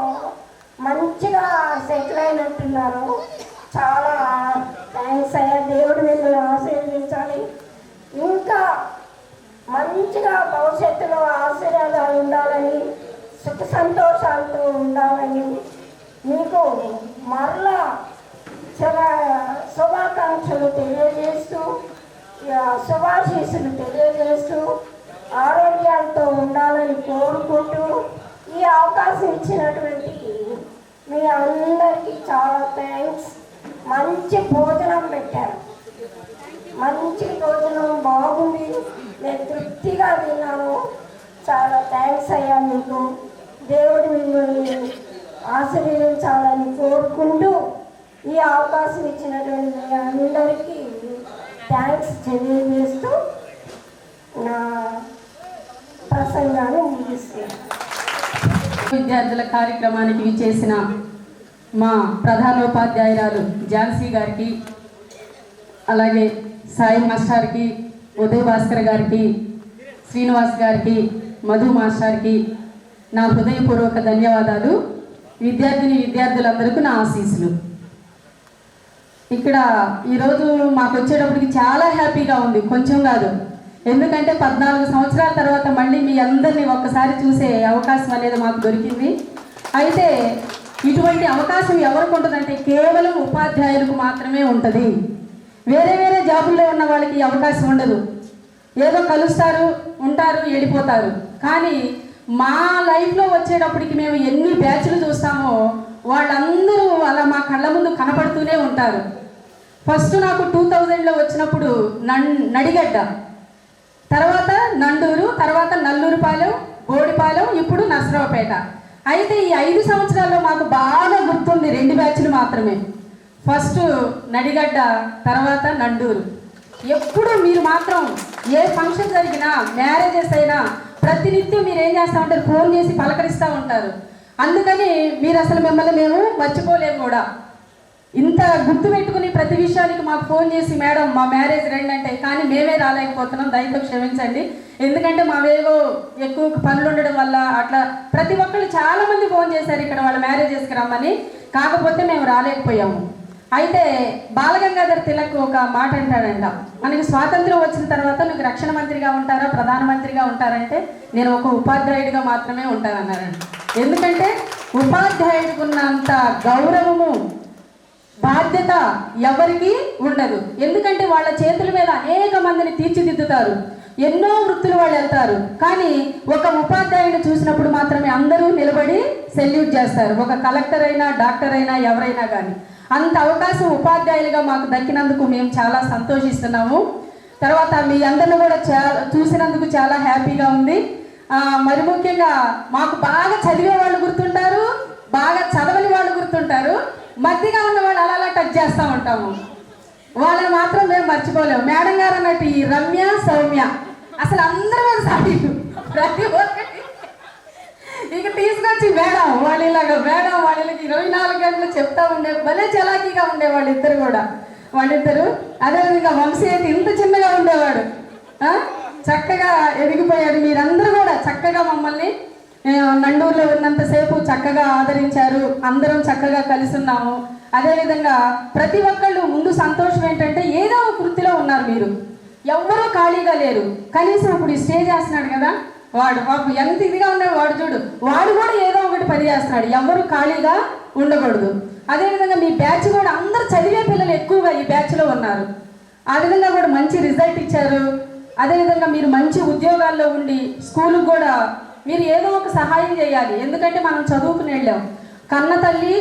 మంచిగా సెటిల్ అయినట్టున్నారు. చాలా థ్యాంక్స్ అయ్యా. దేవుడు మిమ్మల్ని ఆశీర్వదించాలి. ఇంకా మంచిగా భవిష్యత్తులో ఆశీర్వాదాలు ఉండాలని, సుఖ సంతోషాలతో ఉండాలని మీకు మరలా చాలా శుభాకాంక్షలు తెలియజేస్తూ, శుభాశీస్సులు తెలియజేస్తూ, ఆరోగ్యాలతో ఉండాలని కోరుకుంటూ ఈ అవకాశం ఇచ్చినటువంటి మీ అందరికీ చాలా థ్యాంక్స్. మంచి భోజనం పెట్టారు, మంచి భోజనం బాగుంది, నేను తృప్తిగా తిన్నాను. చాలా థ్యాంక్స్ అయ్యా మీకు. దేవుడు మిమ్మల్ని ఆశీర్వదించాలని కోరుకుంటూ ఈ అవకాశం ఇచ్చినటువంటి మీ అందరికీ థ్యాంక్స్ తెలియజేస్తూ నా ప్రసంగాన్ని ముగిస్తున్నాను. విద్యార్థుల కార్యక్రమానికి విచ్చేసిన మా ప్రధానోపాధ్యాయురాలు ఝాన్సీ గారికి, అలాగే సాయి మాస్టర్కి, ఉదయ్ భాస్కర్ గారికి, శ్రీనివాస్ గారికి, మధు మాస్టర్కి నా హృదయపూర్వక ధన్యవాదాలు. విద్యార్థులందరికీ నా ఆశీస్సులు. ఇక్కడ ఈరోజు మాకు వచ్చేటప్పటికి చాలా హ్యాపీగా ఉంది, కొంచెం కాదు. ఎందుకంటే 14 సంవత్సరాల తర్వాత మళ్ళీ మీ అందరినీ ఒక్కసారి చూసే అవకాశం అనేది మాకు దొరికింది. అయితే ఇటువంటి అవకాశం ఎవరికి ఉంటుందంటే కేవలం ఉపాధ్యాయులకు మాత్రమే ఉంటుంది. వేరే వేరే జాబుల్లో ఉన్న వాళ్ళకి ఈ అవకాశం ఉండదు. ఏదో కలుస్తారు, ఉంటారు, వెళ్ళిపోతారు. కానీ మా లైఫ్లో వచ్చేటప్పటికి మేము ఎన్ని బ్యాచ్లు చూస్తామో వాళ్ళందరూ అలా మా కళ్ళ ముందు కనపడుతూనే ఉంటారు. ఫస్ట్ నాకు 2000లో వచ్చినప్పుడు నడిగడ్డ, తర్వాత నండూరు, తర్వాత నల్లూరుపాలెం, బోడిపాలెం, ఇప్పుడు నసరావుపేట. అయితే ఈ 5 సంవత్సరాల్లో మాకు బాగా గుర్తుంది 2 బ్యాచ్లు మాత్రమే. ఫస్ట్ నడిగడ్డ, తర్వాత నండూరు. ఎప్పుడు మీరు మాత్రం ఏ ఫంక్షన్ జరిగినా, మ్యారేజెస్ అయినా ప్రతినిత్యం మీరు ఏం చేస్తూ ఉంటారు, ఫోన్ చేసి పలకరిస్తూ ఉంటారు. అందుకని మీరు అసలు మిమ్మల్ని మేము మర్చిపోలేము కూడా. ఇంత గుర్తు పెట్టుకుని ప్రతి విషయానికి మాకు ఫోన్ చేసి మేడం మా మ్యారేజ్ రండి అంటే, కానీ మేమే రాలేకపోతున్నాం, దయతో క్షమించండి. ఎందుకంటే మావేవో ఎక్కువ పనులు ఉండడం వల్ల అట్లా ప్రతి ఒక్కళ్ళు చాలామంది ఫోన్ చేశారు ఇక్కడ వాళ్ళ మ్యారేజెస్కి రమ్మని, కాకపోతే మేము రాలేకపోయాము. అయితే బాలగంగాధర్ తిలక్ ఒక మాట అంటాడంట, మనకి స్వాతంత్రం వచ్చిన తర్వాత నువ్వు రక్షణ మంత్రిగా ఉంటారా, ప్రధానమంత్రిగా ఉంటారంటే నేను ఒక ఉపాధ్యాయుడిగా మాత్రమే ఉంటానన్నారంట. ఎందుకంటే ఉపాధ్యాయుడికి ఉన్నంత గౌరవము, బాధ్యత ఎవరికి ఉండదు. ఎందుకంటే వాళ్ళ చేతుల మీద అనేక మందిని తీర్చిదిద్దుతారు, ఎన్నో వృత్తులు వాళ్ళు వెళ్తారు. కానీ ఒక ఉపాధ్యాయుని చూసినప్పుడు మాత్రమే అందరూ నిలబడి సెల్యూట్ చేస్తారు, ఒక కలెక్టర్ అయినా, డాక్టర్ అయినా, ఎవరైనా కానీ. అంత అవకాశం ఉపాధ్యాయులుగా మాకు దక్కినందుకు మేము చాలా సంతోషిస్తున్నాము. తర్వాత మీ అందరిని కూడా చూసినందుకు చాలా హ్యాపీగా ఉంది. మరి ముఖ్యంగా మాకు బాగా చదివే వాళ్ళు గుర్తుంటారు, బాగా చదవని వాళ్ళు గుర్తుంటారు, మధ్యగా ఉన్న వాళ్ళు అలా టచ్ చేస్తూ ఉంటాము. వాళ్ళని మాత్రం మేము మర్చిపోలేము. మేడం గారు అన్నట్టు ఈ రమ్య, సౌమ్య అసలు అందరూ మీద సాటి ప్రతి ఒక్కటి ఇక తీసుకొచ్చి మేడం వాళ్ళు ఇలాగ మేడం వాళ్ళకి 24 గంటలు చెప్తా ఉండే, భలే చలాకీగా ఉండే వాళ్ళిద్దరు కూడా. వాళ్ళిద్దరు అదేవిధంగా వంశీ అయితే ఇంత చిన్నగా ఉండేవాడు, చక్కగా ఎదిగిపోయాడు. మీరందరూ కూడా చక్కగా మమ్మల్ని నండూరులో ఉన్నంతసేపు చక్కగా ఆదరించారు, అందరం చక్కగా కలిసి ఉన్నాము. అదేవిధంగా ప్రతి ఒక్కళ్ళు ముందు సంతోషం ఏంటంటే ఏదో ఒక వృత్తిలో ఉన్నారు మీరు, ఎవ్వరూ ఖాళీగా లేరు. కనీసం ఇప్పుడు ఈ స్టేజ్ చేస్తున్నాడు కదా వాడు, పాపం ఎంత ఇదిగా ఉన్నాడు వాడు, చూడు వాడు కూడా ఏదో ఒకటి పని చేస్తున్నాడు, ఎవరు ఖాళీగా ఉండకూడదు. అదేవిధంగా మీ బ్యాచ్ కూడా అందరు చదివే పిల్లలు ఎక్కువగా ఈ బ్యాచ్లో ఉన్నారు. ఆ విధంగా కూడా మంచి రిజల్ట్ ఇచ్చారు. అదేవిధంగా మీరు మంచి ఉద్యోగాల్లో ఉండి స్కూల్కి కూడా మీరు ఏదో ఒక సహాయం చేయాలి. ఎందుకంటే మనం చదువుకుని వెళ్ళాం, కన్న తల్లి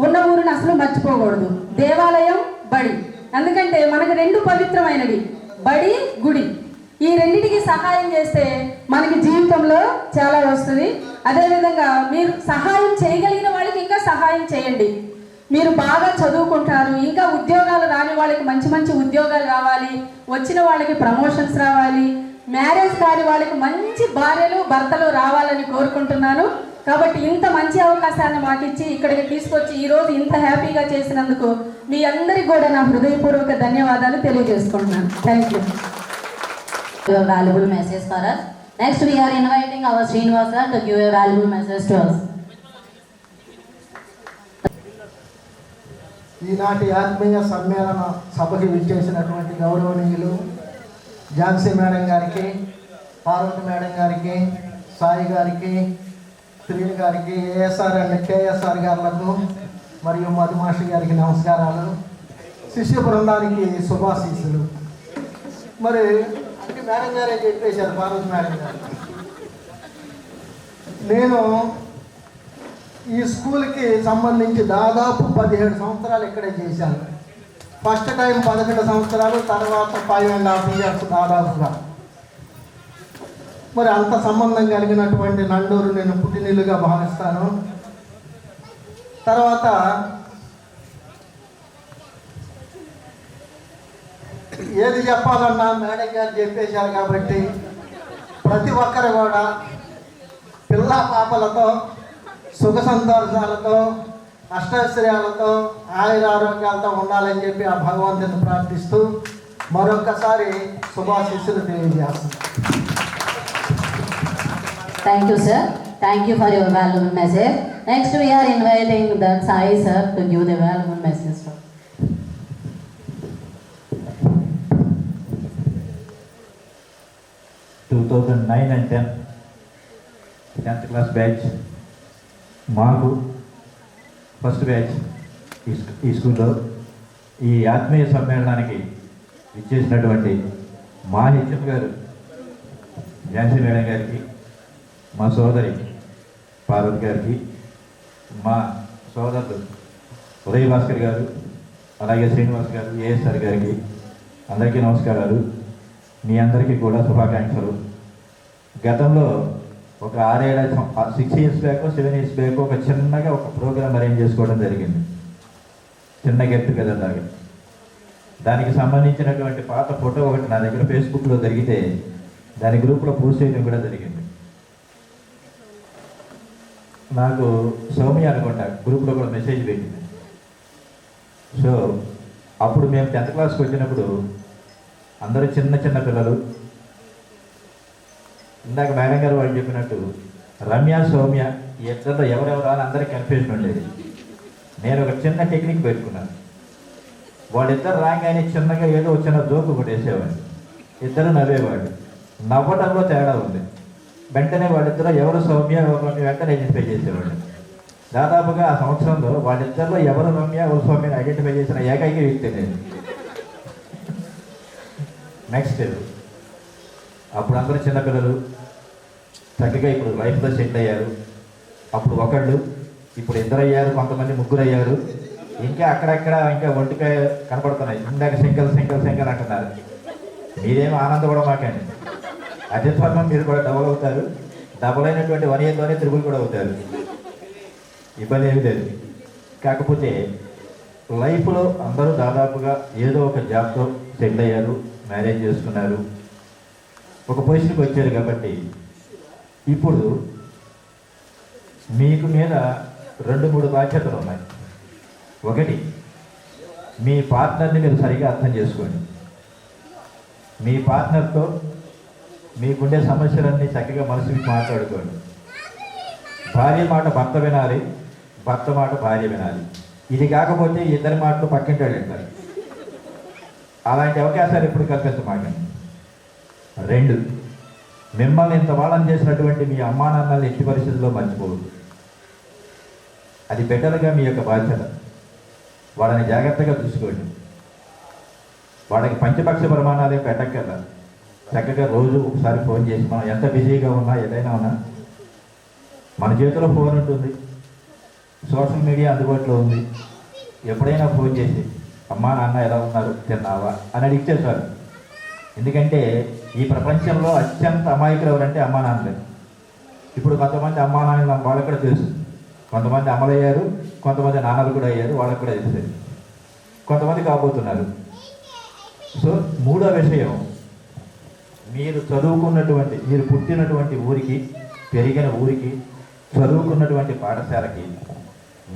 ఉన్న ఊరిని అసలు మర్చిపోకూడదు, దేవాలయం, బడి. ఎందుకంటే మనకు 2 పవిత్రమైనవి, బడి, గుడి. ఈ రెండింటికి సహాయం చేస్తే మనకి జీవితంలో చాలా వస్తుంది. అదేవిధంగా మీరు సహాయం చేయగలిగిన వాళ్ళకి ఇంకా సహాయం చేయండి. మీరు బాగా చదువుకుంటారు, ఇంకా ఉద్యోగాలు రాని వాళ్ళకి మంచి మంచి ఉద్యోగాలు రావాలి, వచ్చిన వాళ్ళకి ప్రమోషన్స్ రావాలి, మ్యారేజ్ కాని వాళ్ళకి మంచి భార్యలు, భర్తలు రావాలని కోరుకుంటున్నాను. కాబట్టి ఇంత మంచి అవకాశాన్ని మాకు ఇచ్చి ఇక్కడికి తీసుకొచ్చి ఈరోజు ఇంత హ్యాపీగా చేసినందుకు మీ అందరికీ కూడా నా హృదయపూర్వక ధన్యవాదాలు తెలియజేసుకుంటున్నాను. Thank you. Your valuable message for us. Next, we are inviting our Srinivasa to give a valuable message to us. ఈనాటి ఆత్మీయ సమ్మేళన సభకి విచ్చేసినటువంటి గౌరవనీయులు ఝాన్సీ మేడం గారికి, పార్వతి మేడం గారికి, సాయి గారికి, శ్రీని గారికి, ఏఎస్ఆర్ అండ్ కేఎస్ఆర్ గారులకు మరియు మధుమాషి గారికి నమస్కారాలు. శిష్య బృందానికి శుభాశీస్సులు. మరి అంటే మేడం గారే చెప్పేశారు, పార్వతి మేడం గారు. నేను ఈ స్కూల్కి సంబంధించి దాదాపు 17 సంవత్సరాలు ఇక్కడే చేశాను. ఫస్ట్ టైం 11 సంవత్సరాలు, తర్వాత 5.5 years దాదాపుగా. మరి అంత సంబంధం కలిగినటువంటి నండూరు నేను పుట్టినిల్లుగా భావిస్తాను. తర్వాత ఏది చెప్పాలన్నా మేడం గారు చెప్పేశారు కాబట్టి ప్రతి ఒక్కరు కూడా పిల్ల పాపలతో సుఖ సంతోషాలతో అష్టైశ్వర్యాలతో ఆయురారోగ్యాలతో ఉండాలని చెప్పి ఆ భగవంతుని ప్రార్థిస్తూ మరొకసారి శుభాశీస్సులు తెలియజేస్తున్నాను. Thank you, sir. Thank you for your valuable message. Next, we are inviting the Sai sir to give the valuable message. 2009 and 10th class batch మాకు ఫస్ట్ బ్యాచ్ ఈ స్కూల్లో ఈ ఆత్మీయ సమ్మేళనానికి ఇచ్చేసినటువంటి మా హెచ్ఎం గారు ఝాన్సీ మేడం గారికి, మా సోదరి పార్వతి గారికి, మా సోదరుడు ఉదయ్ భాస్కర్ గారు, అలాగే శ్రీనివాస్ గారు, ఏఎస్ఆర్ గారికి అందరికీ నమస్కారాలు. మీ అందరికీ కూడా శుభాకాంక్షలు. గతంలో ఒక 6 ఇయర్స్ బ్యాక్ 7 ఇయర్స్ బ్యాక్ ఒక చిన్నగా ఒక ప్రోగ్రామ్ అరేంజ్ చేసుకోవడం జరిగింది, చిన్న గెట్ టుగెదర్ లాగా. దానికి సంబంధించినటువంటి పాత ఫోటో ఒకటి నా దగ్గర ఫేస్బుక్లో జరిగితే దాని గ్రూప్లో పోస్ట్ చేయడం కూడా జరిగింది. నాకు సౌమ్య అనుకుంటా గ్రూప్లో కూడా మెసేజ్ పెట్టింది. సో అప్పుడు మేము 10th క్లాస్కి వచ్చినప్పుడు అందరూ చిన్న చిన్న పిల్లలు. ఇందాక మేడం గారు వాళ్ళు చెప్పినట్టు రమ్య సౌమ్య ఈ ఇద్దరిలో ఎవరెవరు అని అందరికీ కన్ఫ్యూజన్ ఉండేది. నేను ఒక చిన్న టెక్నిక్ పెట్టుకున్నాను. వాళ్ళిద్దరు రాగానే చిన్నగా ఏదో చిన్న జోకు ఒకటి వేసేవాడు, ఇద్దరు నవ్వేవాడు. నవ్వడంలో తేడా ఉంది. వెంటనే వాళ్ళిద్దరూ ఎవరు సౌమ్య వెంటనే ఐడెంటిఫై చేసేవాడు. దాదాపుగా ఆ సంవత్సరంలో వాళ్ళిద్దరిలో ఎవరు రమ్య ఎవరు సౌమ్యని ఐడెంటిఫై చేసిన ఏకైక వ్యక్తి నేను. నెక్స్ట్ అప్పుడు అందరూ చిన్నపిల్లలు చక్కగా ఇప్పుడు లైఫ్లో సెటిల్ అయ్యారు. అప్పుడు ఒకళ్ళు, ఇప్పుడు 2 అయ్యారు, కొంతమంది 3 అయ్యారు. ఇంకా అక్కడక్కడ ఇంకా ఒంటికాయ కనపడుతున్నాయి. ఇందాక సింగల్ అంటున్నారు. మీరేమో ఆనందపడమాకండి, అదే త్వరలో మీరు కూడా డబుల్ అవుతారు. డబుల్ అయినటువంటి 1 ఇయర్లోనే త్రిబుల్ కూడా అవుతారు, ఇబ్బంది ఏమి లేదు. కాకపోతే లైఫ్లో అందరూ దాదాపుగా ఏదో ఒక జాబ్తో సెటిల్ అయ్యారు, మ్యారేజ్ చేసుకున్నారు, ఒక పొజిషన్కి వచ్చారు. కాబట్టి ఇప్పుడు మీకు మీద 2-3 బాధ్యతలు ఉన్నాయి. ఒకటి, మీ పార్ట్నర్ని మీరు సరిగా అర్థం చేసుకోండి. మీ పార్ట్నర్తో మీకుండే సమస్యలన్నీ చక్కగా మనసుకి మాట్లాడుకోండి. భార్య మాట భర్త వినాలి, భర్త మాట భార్య వినాలి. ఇది కాకపోతే ఇద్దరి మాటలు పక్కింటి వాళ్ళు వింటారు. అలాంటి అవకాశాలు ఎప్పుడు కల్పించమాకండి. 2, మిమ్మల్ని ఇంత వాళ్ళని చేసినటువంటి మీ అమ్మా నాన్నల్ని ఎట్టి పరిస్థితుల్లో మర్చిపోవద్దు. అది బిడ్డలుగా మీ యొక్క బాధ్యత. వాళ్ళని జాగ్రత్తగా చూసుకోండి. వాళ్ళకి పంచపక్ష ప్రమాణాలే పెట్టక్కర్లా. చక్కగా రోజు ఒకసారి ఫోన్ చేసి, మనం ఎంత బిజీగా ఉన్నా ఏదైనా ఉన్నా మన చేతిలో ఫోన్ ఉంటుంది, సోషల్ మీడియా అందుబాటులో ఉంది. ఎప్పుడైనా ఫోన్ చేసి అమ్మా నాన్న ఎలా ఉన్నారు, తిన్నావా అని అడిగిచ్చేసారు. ఎందుకంటే ఈ ప్రపంచంలో అత్యంత అమాయకులు ఎవరంటే అమ్మా నాన్నలే. ఇప్పుడు కొంతమంది అమ్మా నాన్నలు వాళ్ళకి కూడా తెలుసు, కొంతమంది అమలయ్యారు, కొంతమంది నాన్నలు కూడా అయ్యారు, వాళ్ళకి కూడా తెలిసేది, కొంతమంది కాబోతున్నారు. సో 3వ విషయం, మీరు చదువుకున్నటువంటి, మీరు పుట్టినటువంటి ఊరికి, పెరిగిన ఊరికి, చదువుకున్నటువంటి పాఠశాలకి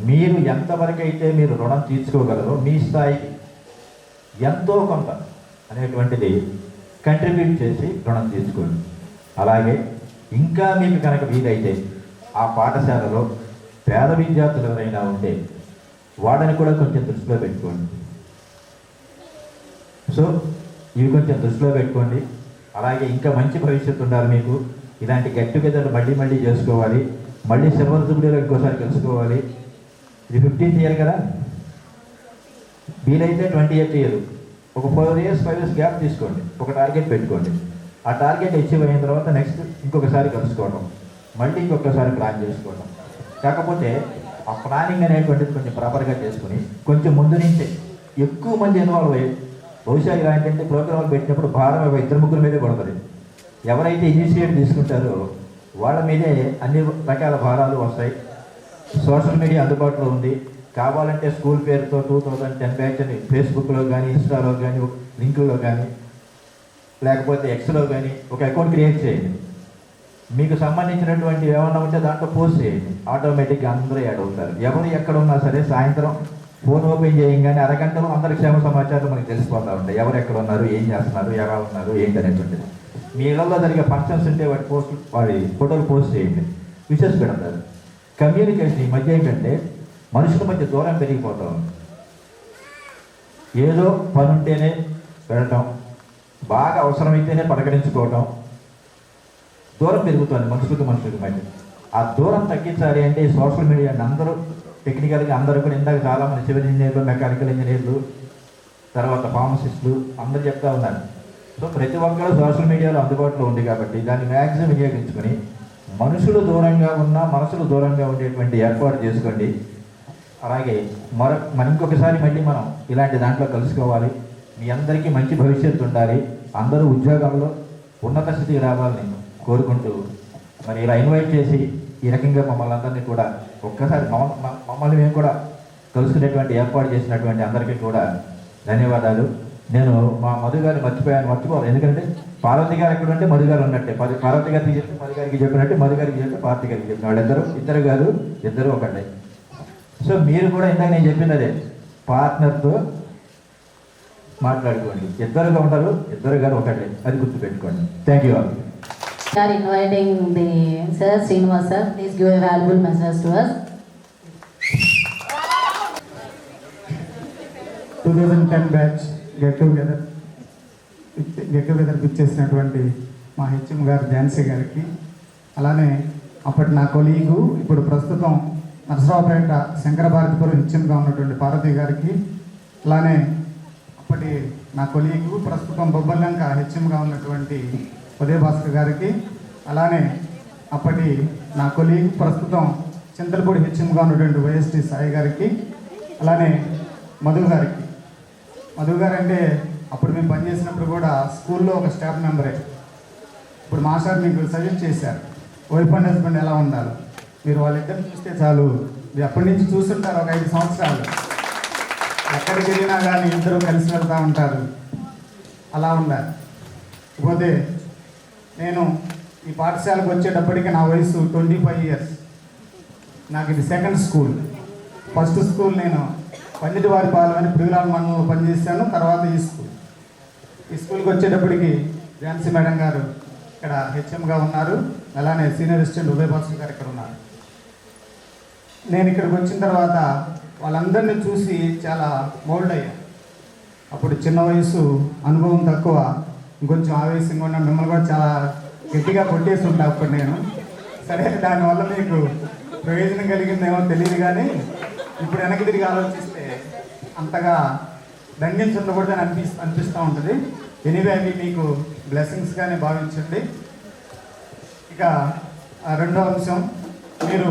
మీరు ఎంతవరకు అయితే మీరు రుణం తీర్చుకోగలరో మీ స్థాయికి ఎంతో కొంత అనేటువంటిది కంట్రిబ్యూట్ చేసి రుణం తీర్చుకోండి. అలాగే ఇంకా మీకు కనుక వీలైతే ఆ పాఠశాలలో పేద విద్యార్థులు ఎవరైనా ఉంటే వాళ్ళని కూడా కొంచెం దృష్టిలో పెట్టుకోండి. సో ఇవి కొంచెం దృష్టిలో పెట్టుకోండి. అలాగే ఇంకా మంచి భవిష్యత్తు ఉండాలి మీకు. ఇలాంటి గెట్ టుగెదర్ మళ్ళీ చేసుకోవాలి. మళ్ళీ సిల్వర్ జూబ్లీలో ఇంకోసారి కలుసుకోవాలి. ఇది 15th ఇయర్ కదా, వీలైతే 28th ఇయర్. ఒక 4 years 5 years గ్యాప్ తీసుకోండి, ఒక టార్గెట్ పెట్టుకోండి. ఆ టార్గెట్ అచీవ్ అయిన తర్వాత నెక్స్ట్ ఇంకొకసారి కలుసుకోవడం, మళ్ళీ ఇంకొకసారి ప్లాన్ చేసుకోవడం. కాకపోతే ఆ ప్లానింగ్ అనేటువంటిది కొంచెం ప్రాపర్గా చేసుకుని కొంచెం ముందు నుంచే ఎక్కువ మంది ఇన్వాల్వ్ అయ్యి, బహుశా ఇలాంటి ప్రోగ్రాంలు పెట్టినప్పుడు భారం 2-3 మీదే పడుతుంది. ఎవరైతే ఇనిషియేట్ తీసుకుంటారో వాళ్ళ మీదే అన్ని రకాల భారాలు వస్తాయి. సోషల్ మీడియా అందుబాటులో ఉంది. కావాలంటే స్కూల్ పేరుతో 2010 బ్యాచ్ అని ఫేస్బుక్లో కానీ, ఇన్స్టాలో కానీ, లింకుల్లో కానీ, లేకపోతే ఎక్స్లో కానీ ఒక అకౌంట్ క్రియేట్ చేయండి. మీకు సంబంధించినటువంటి ఏమన్నా ఉంటే దాంట్లో పోస్ట్ చేయండి. ఆటోమేటిక్గా అందరూ యాడ్ అవుతారు. ఎవరు ఎక్కడ ఉన్నా సరే సాయంత్రం ఫోన్ ఓపెన్ చేయగానే అరగంటలో అందరి క్షేమ సమాచారం మనకి తెలిసిపోతూ ఉంటాయి. ఎవరు ఎక్కడ ఉన్నారు, ఏం చేస్తున్నారు, ఎలా ఉన్నారు, ఏంటి అనేటువంటిది. మీ ఇళ్లలో జరిగే ఫంక్షన్స్ ఉంటే వాటి ఫోటోలు పోస్ట్ చేయండి, విషెస్ పెడతారు. కమ్యూనికేషన్ ఈ మధ్య ఏంటంటే మనుషుల మధ్య దూరం పెరిగిపోతూ ఉంది. ఏదో పని ఉంటేనే వెళ్ళటం, బాగా అవసరమైతేనే పలకరించుకోవటం, దూరం పెరుగుతుంది మనుషులకి మధ్య. ఆ దూరం తగ్గించాలి అంటే సోషల్ మీడియాని అందరూ టెక్నికల్గా అందరూ కూడా, ఇందాక చాలామంది సివిల్ ఇంజనీర్లు, మెకానికల్ ఇంజనీర్లు, తర్వాత ఫార్మసిస్టులు అందరూ చెప్తా ఉన్నారు. సో ప్రతి ఒక్కరు సోషల్ మీడియాలో అందుబాటులో ఉంది కాబట్టి దాన్ని మ్యాక్సిమం వినియోగించుకొని మనుషులు దూరంగా ఉన్నా మనసులు దూరంగా ఉండేటువంటి ఏర్పాటు చేసుకోండి. అలాగే ఇంకొకసారి మళ్ళీ మనం ఇలాంటి దాంట్లో కలుసుకోవాలి. మీ అందరికీ మంచి భవిష్యత్తు ఉండాలి. అందరూ ఉద్యోగంలో ఉన్నత స్థితికి రావాలని కోరుకుంటూ మరి ఇలా ఇన్వైట్ చేసి ఈ రకంగా మమ్మల్ని అందరినీ కూడా ఒక్కసారి మమ్మల్ని మేము కూడా కలుసుకునేటువంటి ఏర్పాటు చేసినటువంటి అందరికీ కూడా ధన్యవాదాలు. నేను మా మధు గారిని మర్చిపోవాలి. ఎందుకంటే పార్వతి గారు ఎక్కడ ఉంటే మధు గారు ఉన్నట్టే. పార్వతి గారికి చెప్పి మధు గారికి చెప్పినట్టే, మధు గారికి చెప్పి పార్వతి గారికి చెప్పిన వాళ్ళు ఇద్దరు కాదు, ఇద్దరు ఒకటే. సో మీరు కూడా ఇందాక నేను చెప్పినదే, పార్ట్నర్తో మాట్లాడుకోండి. ఇద్దరుగా ఉంటారు, ఇద్దరు గారు ఒకటే, అది గుర్తుపెట్టుకోండి. Thank you all. We are inviting the Sir Srinivas sir. Please give a valuable message to us. 2010 batch get together ఇచ్చేసినటువంటి మా హెచ్ఎం గారు ఝాన్సీ గారికి, అలానే అప్పటి నా కొలీగు ఇప్పుడు ప్రస్తుతం నరసరావుపేట శంకరభారతిపురం హెచ్ఎంగా ఉన్నటువంటి పార్వతి గారికి, అలానే అప్పటి నా కొలీగు ప్రస్తుతం బొబ్బల్లంక హెచ్ఎంగా ఉన్నటువంటి ఉదయభాస్కర్ గారికి, అలానే అప్పటి నా కొలీగ్ ప్రస్తుతం చింతలపూడి హెచ్ఎంగా ఉన్నటువంటి వైఎస్టీ సాయి గారికి, అలానే మధు గారికి. మధు గారు అంటే అప్పుడు మేము పనిచేసినప్పుడు కూడా స్కూల్లో ఒక స్టాఫ్ మెంబరే. ఇప్పుడు మాస్టర్ మీకు సజెస్ట్ చేశారు వైఫ్ అండ్ హస్బెండ్ ఎలా ఉండాలి. మీరు వాళ్ళిద్దరు చూస్తే చాలు, మీరు అప్పటి నుంచి చూస్తుంటారు ఒక 5 సంవత్సరాలు. ఎక్కడికి వెళ్ళినా కానీ ఇద్దరు కలిసి వెళ్తూ ఉంటారు, అలా ఉండాలి. పోతే నేను ఈ పాఠశాలకు వచ్చేటప్పటికి నా వయసు 25 ఇయర్స్. నాకు ఇది సెకండ్ స్కూల్. ఫస్ట్ స్కూల్ నేను పందిటివారిపాలెం అని ప్రియులాల మండలంలో పనిచేశాను. తర్వాత ఈ స్కూల్కి వచ్చేటప్పటికి ఝాన్సీ మేడం గారు ఇక్కడ హెచ్ఎంగా ఉన్నారు, అలానే సీనియర్ అసిస్టెంట్ ఉదయభాస్కర్ గారు ఇక్కడ ఉన్నారు. నేను ఇక్కడికి వచ్చిన తర్వాత వాళ్ళందరినీ చూసి చాలా మోల్డ్ అయ్యాను. అప్పుడు చిన్న వయసు, అనుభవం తక్కువ, ఇంకొంచెం ఆవేశంగా ఉన్న మిమ్మల్ని కూడా చాలా గట్టిగా కొట్టేసి ఉంటా అప్పుడు నేను. సరే, దానివల్ల మీకు ప్రయోజనం కలిగిందేమో తెలియదు, కానీ ఇప్పుడు వెనక్కి తిరిగి ఆలోచిస్తే అంతగా దండించకూడదని అనిపిస్తూ ఉంటుంది. ఎనీవే అవి మీకు బ్లెస్సింగ్స్గానే భావించండి. ఇక రెండో అంశం, మీరు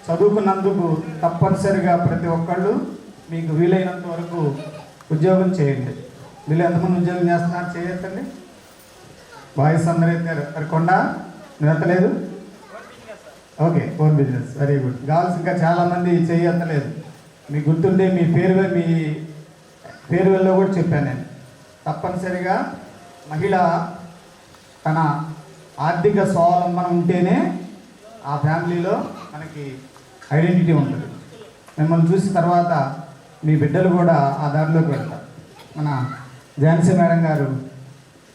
చదువుకున్నందుకు తప్పనిసరిగా ప్రతి ఒక్కళ్ళు మీకు వీలైనంత వరకు ఉద్యోగం చేయండి. వీళ్ళు ఎంతమంది ఉద్యోగం చేస్తున్నారు చేయొద్దండి. బాయ్స్ అందరూ ఎత్తారు. మరి కొండ నువ్వు ఎత్తలేదు? Okay, own business, very good. Girls ఇంకా చాలామంది చేయత్తలేదు. మీకు గుర్తుండే మీ ఫేర్వెల్లో కూడా చెప్పాను నేను, తప్పనిసరిగా మహిళ తన ఆర్థిక స్వావలంబన ఉంటేనే ఆ ఫ్యామిలీలో మనకి ఐడెంటిటీ ఉంటుంది. మిమ్మల్ని చూసిన తర్వాత మీ బిడ్డలు కూడా ఆ దారిలోకి వెళ్తారు. మన ఝాన్సీ మేడం గారు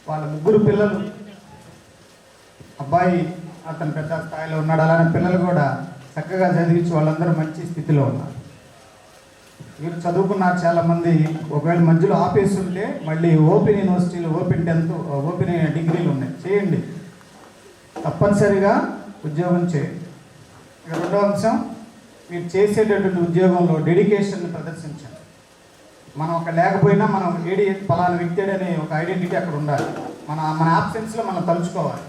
వాళ్ళ 3 పిల్లలు, అబ్బాయి అతను పెద్ద స్థాయిలో ఉన్నాడు, అలానే పిల్లలు కూడా చక్కగా చదివించి వాళ్ళందరూ మంచి స్థితిలో ఉన్నారు. మీరు చదువుకున్నారు చాలామంది. ఒకవేళ మధ్యలో ఆపేస్తుంటే మళ్ళీ ఓపెన్ యూనివర్సిటీలు, ఓపెన్ 10th, ఓపెన్ డిగ్రీలు ఉన్నాయి, చేయండి. తప్పనిసరిగా ఉద్యోగం చేయండి. ఇక రెండో అంశం, మీరు చేసేటటువంటి ఉద్యోగంలో డెడికేషన్ ప్రదర్శించండి. మనం అక్కడ లేకపోయినా మనం పలానా వ్యక్తి అనే ఒక ఐడెంటిటీ అక్కడ ఉండాలి. మన ఆబ్సెన్స్లో మనం తలుచుకోవాలి.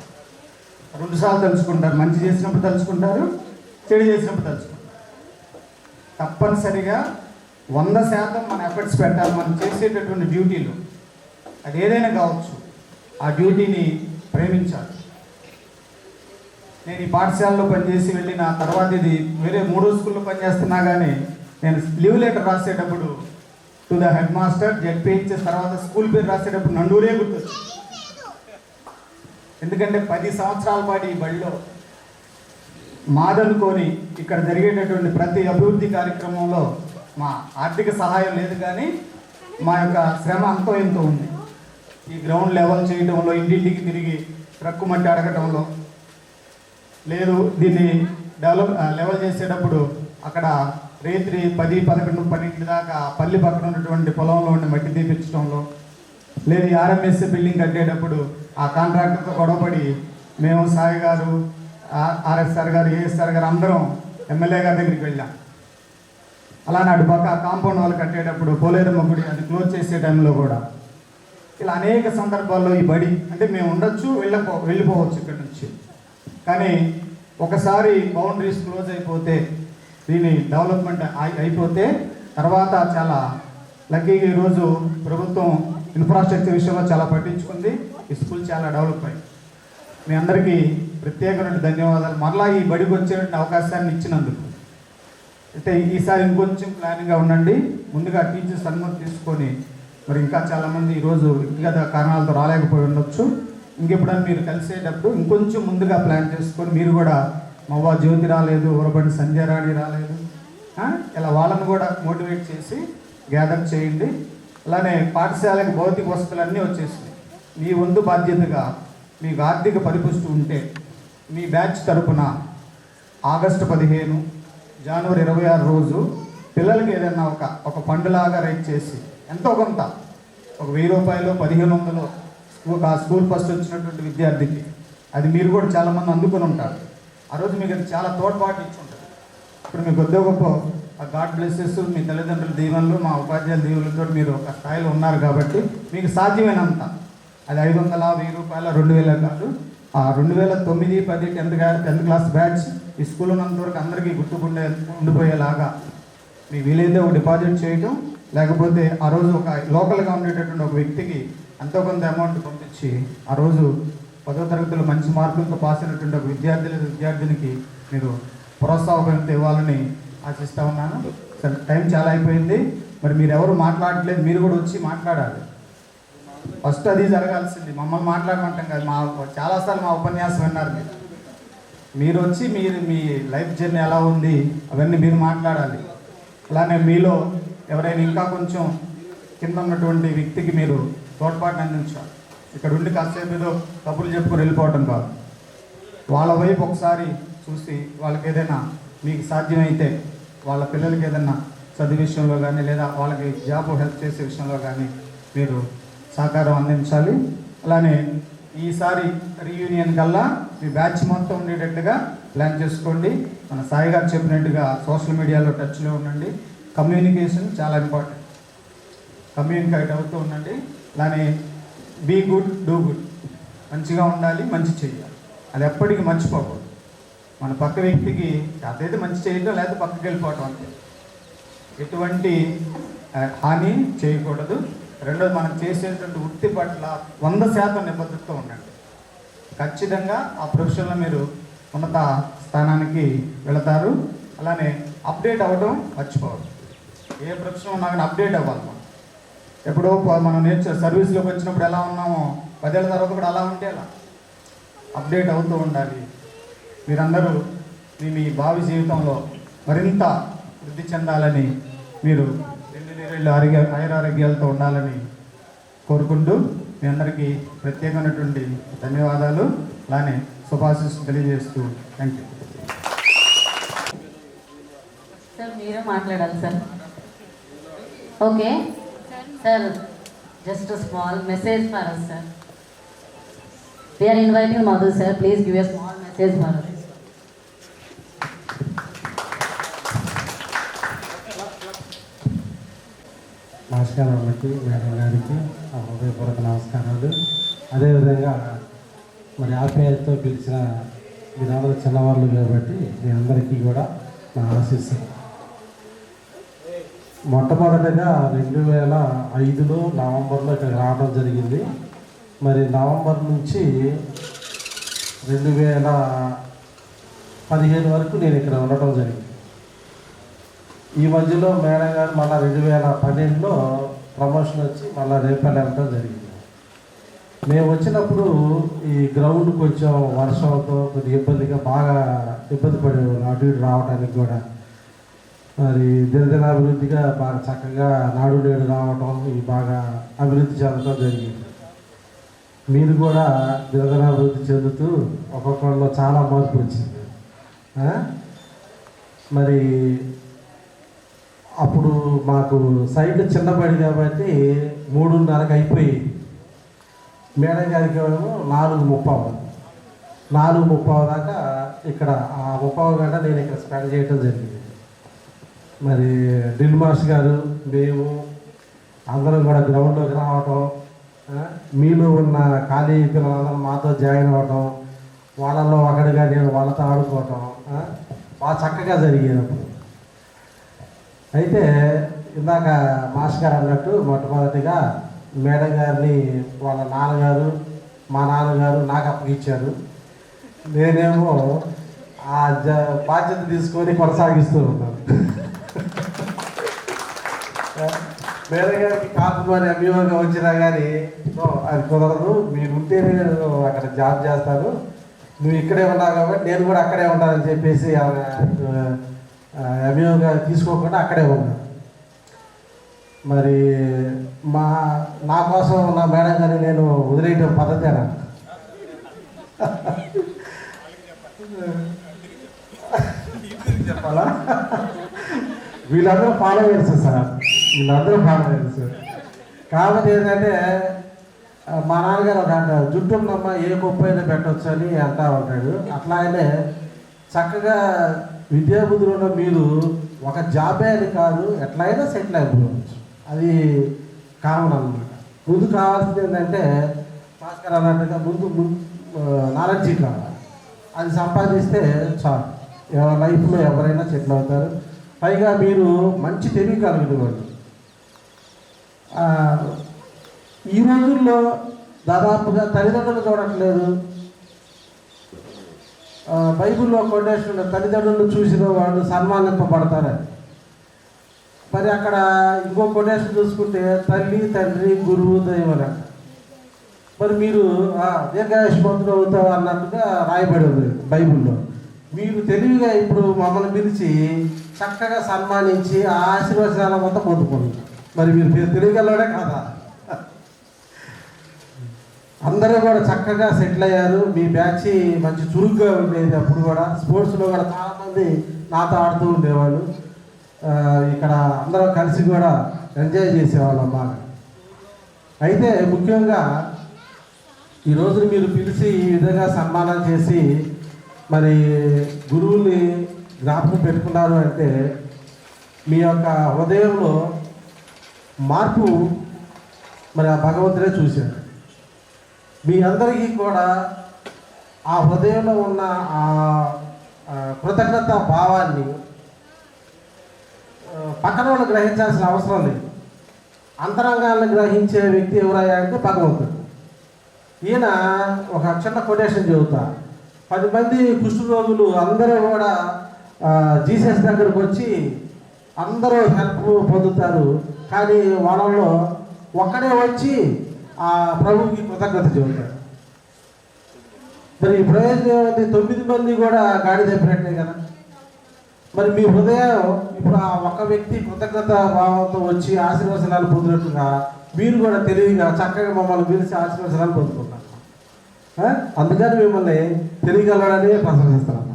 2 సార్లు తలుచుకుంటారు, మంచి చేసినప్పుడు తలుచుకుంటారు, చెడు చేసినప్పుడు తలుచుకుంటారు. తప్పనిసరిగా 100% మన ఎఫర్ట్స్ పెట్టాలి. మనం చేసేటటువంటి డ్యూటీలు అది ఏదైనా కావచ్చు, ఆ డ్యూటీని ప్రేమించాలి. నేను ఈ పాఠశాలలో పనిచేసి వెళ్ళిన తర్వాత ఇది వేరే 3 స్కూల్లో పనిచేస్తున్నా కానీ నేను లీవ్ లెటర్ రాసేటప్పుడు to the head master, ZPHS, తర్వాత స్కూల్ పేరు రాసేటప్పుడు నండూరే గుర్తొచ్చింది. ఎందుకంటే 10 సంవత్సరాల పాటు ఈ బడిలో మాదనుకొని ఇక్కడ జరిగేటటువంటి ప్రతి అభివృద్ధి కార్యక్రమంలో మా ఆర్థిక సహాయం లేదు, కానీ మా యొక్క శ్రమ అంతో ఎంతో ఉంది. ఈ గ్రౌండ్ లెవెల్ చేయడంలో, ఇంటింటికి తిరిగి ట్రక్కు మట్టి అడగటంలో, లేదు దీన్ని లెవెల్ చేసేటప్పుడు అక్కడ రేత్రి 10, 11, 12 దాకా పల్లి పక్కన ఉన్నటువంటి పొలంలో ఉండి మట్టి తీపించడంలో, లేదు ఆర్ఎంఎస్ బిల్డింగ్ కట్టేటప్పుడు ఆ కాంట్రాక్టర్తో గొడవపడి మేము సాయి గారు, ఆర్ఎస్ఆర్ గారు, ఏఎస్ఆర్ గారు అందరం ఎమ్మెల్యే గారి దగ్గరికి వెళ్ళాం. అలానే అటు పక్క కాంపౌండ్ వాళ్ళు కట్టేటప్పుడు పోలేరమ్మ గుడి అది క్లోజ్ చేసే టైంలో కూడా ఇలా అనేక సందర్భాల్లో ఈ బడి అంటే మేము ఉండొచ్చు, వెళ్ళిపోవచ్చు ఇక్కడ నుంచి. కానీ ఒకసారి బౌండరీస్ క్లోజ్ అయిపోతే, దీని డెవలప్మెంట్ అయిపోతే తర్వాత చాలా లక్కీగా ఈరోజు ప్రభుత్వం ఇన్ఫ్రాస్ట్రక్చర్ విషయంలో చాలా పట్టించుకుంది. ఈ స్కూల్ చాలా డెవలప్ అయింది. మీ అందరికీ ప్రత్యేకమైన ధన్యవాదాలు. మరలా ఈ బడికి వచ్చేటువంటి అవకాశాన్ని ఇచ్చినందుకు. అయితే ఈసారి ఇంకొంచెం ప్లానింగ్గా ఉండండి. ముందుగా టీచర్స్ అనుమతి తీసుకొని మరి ఇంకా చాలామంది ఈరోజు వ్యక్తిగత కారణాలతో రాలేకపోయి ఉండొచ్చు. ఇంకెప్పుడైనా మీరు కలిసేటప్పుడు ఇంకొంచెం ముందుగా ప్లాన్ చేసుకొని మీరు కూడా మవ్వ జ్యోతి రాలేదు, ఊరబడి సంధ్యారాణి రాలేదు, ఇలా వాళ్ళని కూడా మోటివేట్ చేసి గ్యాదర్ చేయండి. అలానే పాఠశాలకు భౌతిక వసతులన్నీ వచ్చేసినాయి. మీ వంతు బాధ్యతగా మీకు ఆర్థిక పరిపుష్టి ఉంటే మీ బ్యాచ్ తరపున ఆగస్టు 15, జనవరి 26 రోజు పిల్లలకి ఏదైనా ఒక ఫండ్లాగా రైట్ చేసి ఎంతో కొంత ఒక 1000 రూపాయలు 1500 స్కూల్ ఫస్ట్ వచ్చినటువంటి విద్యార్థికి అది మీరు కూడా చాలామంది అందుకొని ఉంటారు. ఆ రోజు మీకు అది చాలా తోడ్పాటు ఇచ్చి ఉంటుంది. ఇప్పుడు మీకు కొద్దిగా గొప్ప గాడ్ బ్లెస్సెస్, మీ తల్లిదండ్రుల దీవెనలు, మా ఉపాధ్యాయుల దీవెనలతో మీరు ఒక స్థాయిలో ఉన్నారు కాబట్టి మీకు సాధ్యమైనంత అది 500, 1000 రూపాయలు, 2000 కాదు, 2009, 10, 10th క్లాస్ బ్యాచ్ ఈ స్కూల్ ఉన్నంత వరకు అందరికీ ఉండిపోయేలాగా మీ వీలైతే ఒక డిపాజిట్ చేయటం, లేకపోతే ఆ రోజు ఒక లోకల్గా ఉండేటటువంటి ఒక వ్యక్తికి ఎంతో కొంత అమౌంట్ పంపించి ఆ రోజు 10వ తరగతిలో మంచి మార్కులతో పాస్ అయినటువంటి ఒక విద్యార్థినికి మీరు ప్రోత్సాహం ఇవ్వాలని ఆశిస్తూ ఉన్నాను. సరే, టైం చాలా అయిపోయింది. మరి మీరు ఎవరు మాట్లాడలేదు, మీరు కూడా వచ్చి మాట్లాడాలి. ఫస్ట్ అది జరగాల్సింది. మమ్మల్ని మాట్లాడమంటాం కాదు. చాలాసార్లు మా ఉపన్యాసం విన్నారు. మీరు వచ్చి మీ లైఫ్ జర్నీ ఎలా ఉంది అవన్నీ మీరు మాట్లాడాలి. అలానే మీలో ఎవరైనా ఇంకా కొంచెం కింద ఉన్నటువంటి వ్యక్తికి మీరు తోడ్పాటుని అందించాలి. ఇక్కడ ఉండి కాసేపు ఏదో కబుర్లు చెప్పుకొని వెళ్ళిపోవటం కాదు. వాళ్ళ వైపు ఒకసారి చూసి వాళ్ళకి ఏదైనా మీకు సాధ్యమైతే వాళ్ళ పిల్లలకి ఏదైనా చదువు విషయంలో కానీ లేదా వాళ్ళకి జాబ్ హెల్ప్ చేసే విషయంలో కానీ మీరు సహకారం అందించాలి. అలానే ఈసారి రీయూనియన్ కల్లా మీ బ్యాచ్ మొత్తం ఉండేటట్టుగా ప్లాన్ చేసుకోండి. మన సాయి గారు చెప్పినట్టుగా సోషల్ మీడియాలో టచ్లో ఉండండి. కమ్యూనికేషన్ చాలా ఇంపార్టెంట్. కమ్యూనికేట్ అవుతూ ఉండండి. అలానే బీ గుడ్, డూ గుడ్. మంచిగా ఉండాలి, మంచి చేయాలి. అది ఎప్పటికీ మర్చిపోకూడదు. మన పక్క వ్యక్తికి అదైతే మంచి చేయడం, లేకపోతే పక్కకి వెళ్ళిపోవటం అంతే. ఎటువంటి హాని చేయకూడదు. రెండోది, మనం చేసేటువంటి వృత్తి పట్ల 100% నిబద్ధతతో ఉండండి. ఖచ్చితంగా ఆ ప్రొఫెషన్లో మీరు ఉన్నత స్థానానికి వెళతారు. అలానే అప్డేట్ అవ్వడం మర్చిపోవద్దు. ఏ ప్రొఫెషన్ ఉన్నా కానీ అప్డేట్ అవ్వాలి. మనం ఎప్పుడో మనం సర్వీస్లోకి వచ్చినప్పుడు ఎలా ఉన్నామో 10 ఏళ్ళ తర్వాత కూడా అలా ఉంటే అలా అప్డేట్ అవుతూ ఉండాలి. మీరందరూ మీ భావి జీవితంలో మరింత వృద్ధి చెందాలని, మీరు ఆయురారోగ్యాలతో ఉండాలని కోరుకుంటూ మీ అందరికీ ప్రత్యేకమైనటువంటి ధన్యవాదాలు, అలానే శుభాశీస్సులు తెలియజేస్తూ థ్యాంక్ యూ. సార్ మీరే మాట్లాడాలి sir. Okay sir, just small message for us sir. We are inviting Madhu sir. Please give a small message for us. నమస్కారాలకి, మేడం గారికి హృదయపూర్వక నమస్కారాలు. అదేవిధంగా మరి ఆప్యాయతతో పిలిచిన మీరందరూ చిన్నవాళ్ళు కాబట్టి మీ అందరికీ కూడా నా ఆశీస్సులు. మొట్టమొదటిగా 2005లో నవంబర్లో ఇక్కడ రావడం జరిగింది. మరి నవంబర్ నుంచి 2015 వరకు నేను ఇక్కడ ఉండటం జరిగింది. ఈ మధ్యలో మేడం గారు మళ్ళీ 2012లో ప్రమోషన్ వచ్చి మళ్ళీ రేపల్లి వెళ్ళడం జరిగింది. మేము వచ్చినప్పుడు ఈ గ్రౌండ్ కొంచెం వర్షంతో కొద్దిగా బాగా ఇబ్బంది పడేవాళ్ళు అటు ఇటు రావడానికి కూడా. మరి దినదినాభివృద్ధిగా బాగా చక్కగా నాడు నేడు రావటం, ఇవి బాగా అభివృద్ధి చెందడం జరిగింది. మీరు కూడా దినదినాభివృద్ధి చెందుతూ ఒక్కొక్కరిలో చాలా మార్పు వచ్చింది. మరి అప్పుడు మాకు సైట్ చిన్నపడి కాబట్టి 3:30కి అయిపోయి మేడం గారికి 4:30 దాకా ఇక్కడ ఆ 30 గంట నేను ఇక్కడ స్పెండ్ చేయటం జరిగింది. మరి డ్రిల్ మాస్టర్ గారు, మేము అందరం కూడా గ్రౌండ్లోకి రావటం, మీలో ఉన్న ఖాళీ పిల్లలందరూ మాతో జాయిన్ అవ్వటం, వాళ్ళల్లో ఒకటిగా నేను వాళ్ళతో ఆడుకోవటం బాగా చక్కగా జరిగేటప్పుడు. అయితే ఇందాక మాస్టర్ గారు అన్నట్టు మొట్టమొదటిగా మేడం గారిని వాళ్ళ నాన్నగారు మా నాన్నగారు నాకు అప్పగిచ్చారు. నేనేమో ఆ బాధ్యత తీసుకొని కొనసాగిస్తూ ఉన్నాను. మేడం గారికి కాపుమని అభియోగం వచ్చినా కానీ అది కుదరదు, మీరు ఉంటేనే నేను అక్కడ జాబ్ చేస్తాను, నువ్వు ఇక్కడే ఉన్నావు కాబట్టి నేను కూడా అక్కడే ఉన్నానని చెప్పేసి అభియోగం తీసుకోకుండా అక్కడే ఉన్నాను. మరి నా కోసం నా మేడం గారిని నేను వదిలేయటం పద్ధతేనా? చెప్పాలా? వీళ్ళందరూ ఫాలోవర్స్ సార్, వీళ్ళందరూ ఫాలోవర్స్. కాబట్టి ఏంటంటే మా నాన్నగారు ఒక జుట్టు ఉన్నమ్మా ఏ గొప్ప అయినా పెట్టవచ్చు అని అంటా ఉంటాడు. అట్లాగనే చక్కగా విద్యాబుద్ధులు ఉన్న మీరు ఒక జాబే అని కాదు, ఎట్లయినా సెటిల్ అయిపోవచ్చు. అది కామన్ అన్నమాట. ముందు కావాల్సింది ఏంటంటే భాస్కర్ అన్నట్టుగా ముందు నాలెడ్జీ కావాలి. అది సంపాదిస్తే చాలు, లైఫ్లో ఎవరైనా సెటిల్ అవుతారు. పైగా మీరు మంచి తెలివి కలిగిన వాళ్ళు. ఈ రోజుల్లో దాదాపుగా తల్లిదండ్రులు చూడట్లేదు. బైబిల్లో కొటేషన్ తల్లిదండ్రులను చూసిన వాళ్ళు సన్మానింపబడతారని. మరి అక్కడ ఇంకో కొటేషన్ చూసుకుంటే తల్లి తండ్రి గురువు దైవం. మరి మీరు దీర్ఘాయుష్మంతుడు అవుతావు అన్నట్టుగా రాయబడి ఉంది బైబిల్లో. మీరు తెలివిగా ఇప్పుడు మమ్మల్ని పిలిచి చక్కగా సన్మానించి ఆ ఆశీర్వచనాల మొత్తం పొందుకున్నారు. మరి మీరు తెలివిగలడే కదా. అందరూ కూడా చక్కగా సెటిల్ అయ్యారు. మీ బ్యాచ్ మంచి చురుగ్గా ఉండేది. అప్పుడు కూడా స్పోర్ట్స్లో కూడా చాలామంది నాతో ఆడుతూ ఉండేవాళ్ళు. ఇక్కడ అందరూ కలిసి కూడా ఎంజాయ్ చేసేవాళ్ళం బాగా. అయితే ముఖ్యంగా ఈరోజు మీరు పిలిచి ఈ విధంగా సన్మానం చేసి మరి గురువుని జ్ఞాపకం పెట్టుకున్నారు అంటే మీ యొక్క హృదయంలో మార్పు మరి ఆ భగవంతుడే చూశాడు. మీ అందరికీ కూడా ఆ హృదయంలో ఉన్న ఆ కృతజ్ఞత భావాన్ని పక్కన వాళ్ళు గ్రహించాల్సిన అవసరం లేదు. అంతరంగాలను గ్రహించే వ్యక్తి ఎవరయ్యా అంటే భగవంతుడు. ఈయన ఒక చిన్న కొటేషన్ చెబుతా. 10 మంది కుష్ఠరోగులు అందరూ కూడా జీసస్ దగ్గరకు వచ్చి అందరూ హెల్ప్ పొందుతారు, కానీ వాళ్ళలో ఒక్కడే వచ్చి ఆ ప్రభువుకి కృతజ్ఞత చెబుతారు. మరి ప్రయోజనం 9 మంది కూడా గాడి తెప్పినట్టే కదా. మరి మీ హృదయం ఇప్పుడు ఆ ఒక్క వ్యక్తి కృతజ్ఞత భావంతో వచ్చి ఆశీర్వచనాలు పొందినట్టుగా మీరు కూడా తెలివిగా చక్కగా మమ్మల్ని పిలిచి ఆశీర్వచనాలు పొందుకున్నారు. అందుకని మిమ్మల్ని తెలియగలడని ప్రశంసిస్తున్నాం.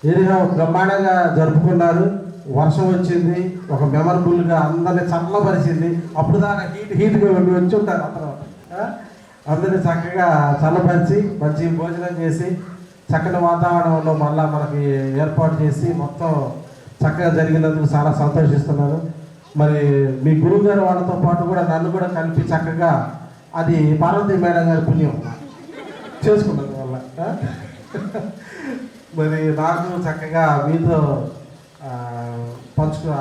ఏదైనా బ్రహ్మాండంగా జరుపుకున్నారు. వర్షం వచ్చింది, ఒక మెమరబుల్గా అందరినీ చల్లపరిచింది. అప్పుడు దాకా హీట్గా వచ్చి ఉంటారు అందరూ. అందరినీ చక్కగా చల్లపరిచి మంచి భోజనం చేసి చక్కటి వాతావరణంలో మళ్ళీ మనకి ఏర్పాటు చేసి మొత్తం చక్కగా జరిగినందుకు చాలా సంతోషిస్తున్నాను. మరి మీ గురువు గారు వాళ్ళతో పాటు కూడా నన్ను కూడా కలిపి చక్కగా అది పార్వతీ మేడం గారి పుణ్యం చేసుకున్నాను వల్ల. మరి నాకు చక్కగా మీతో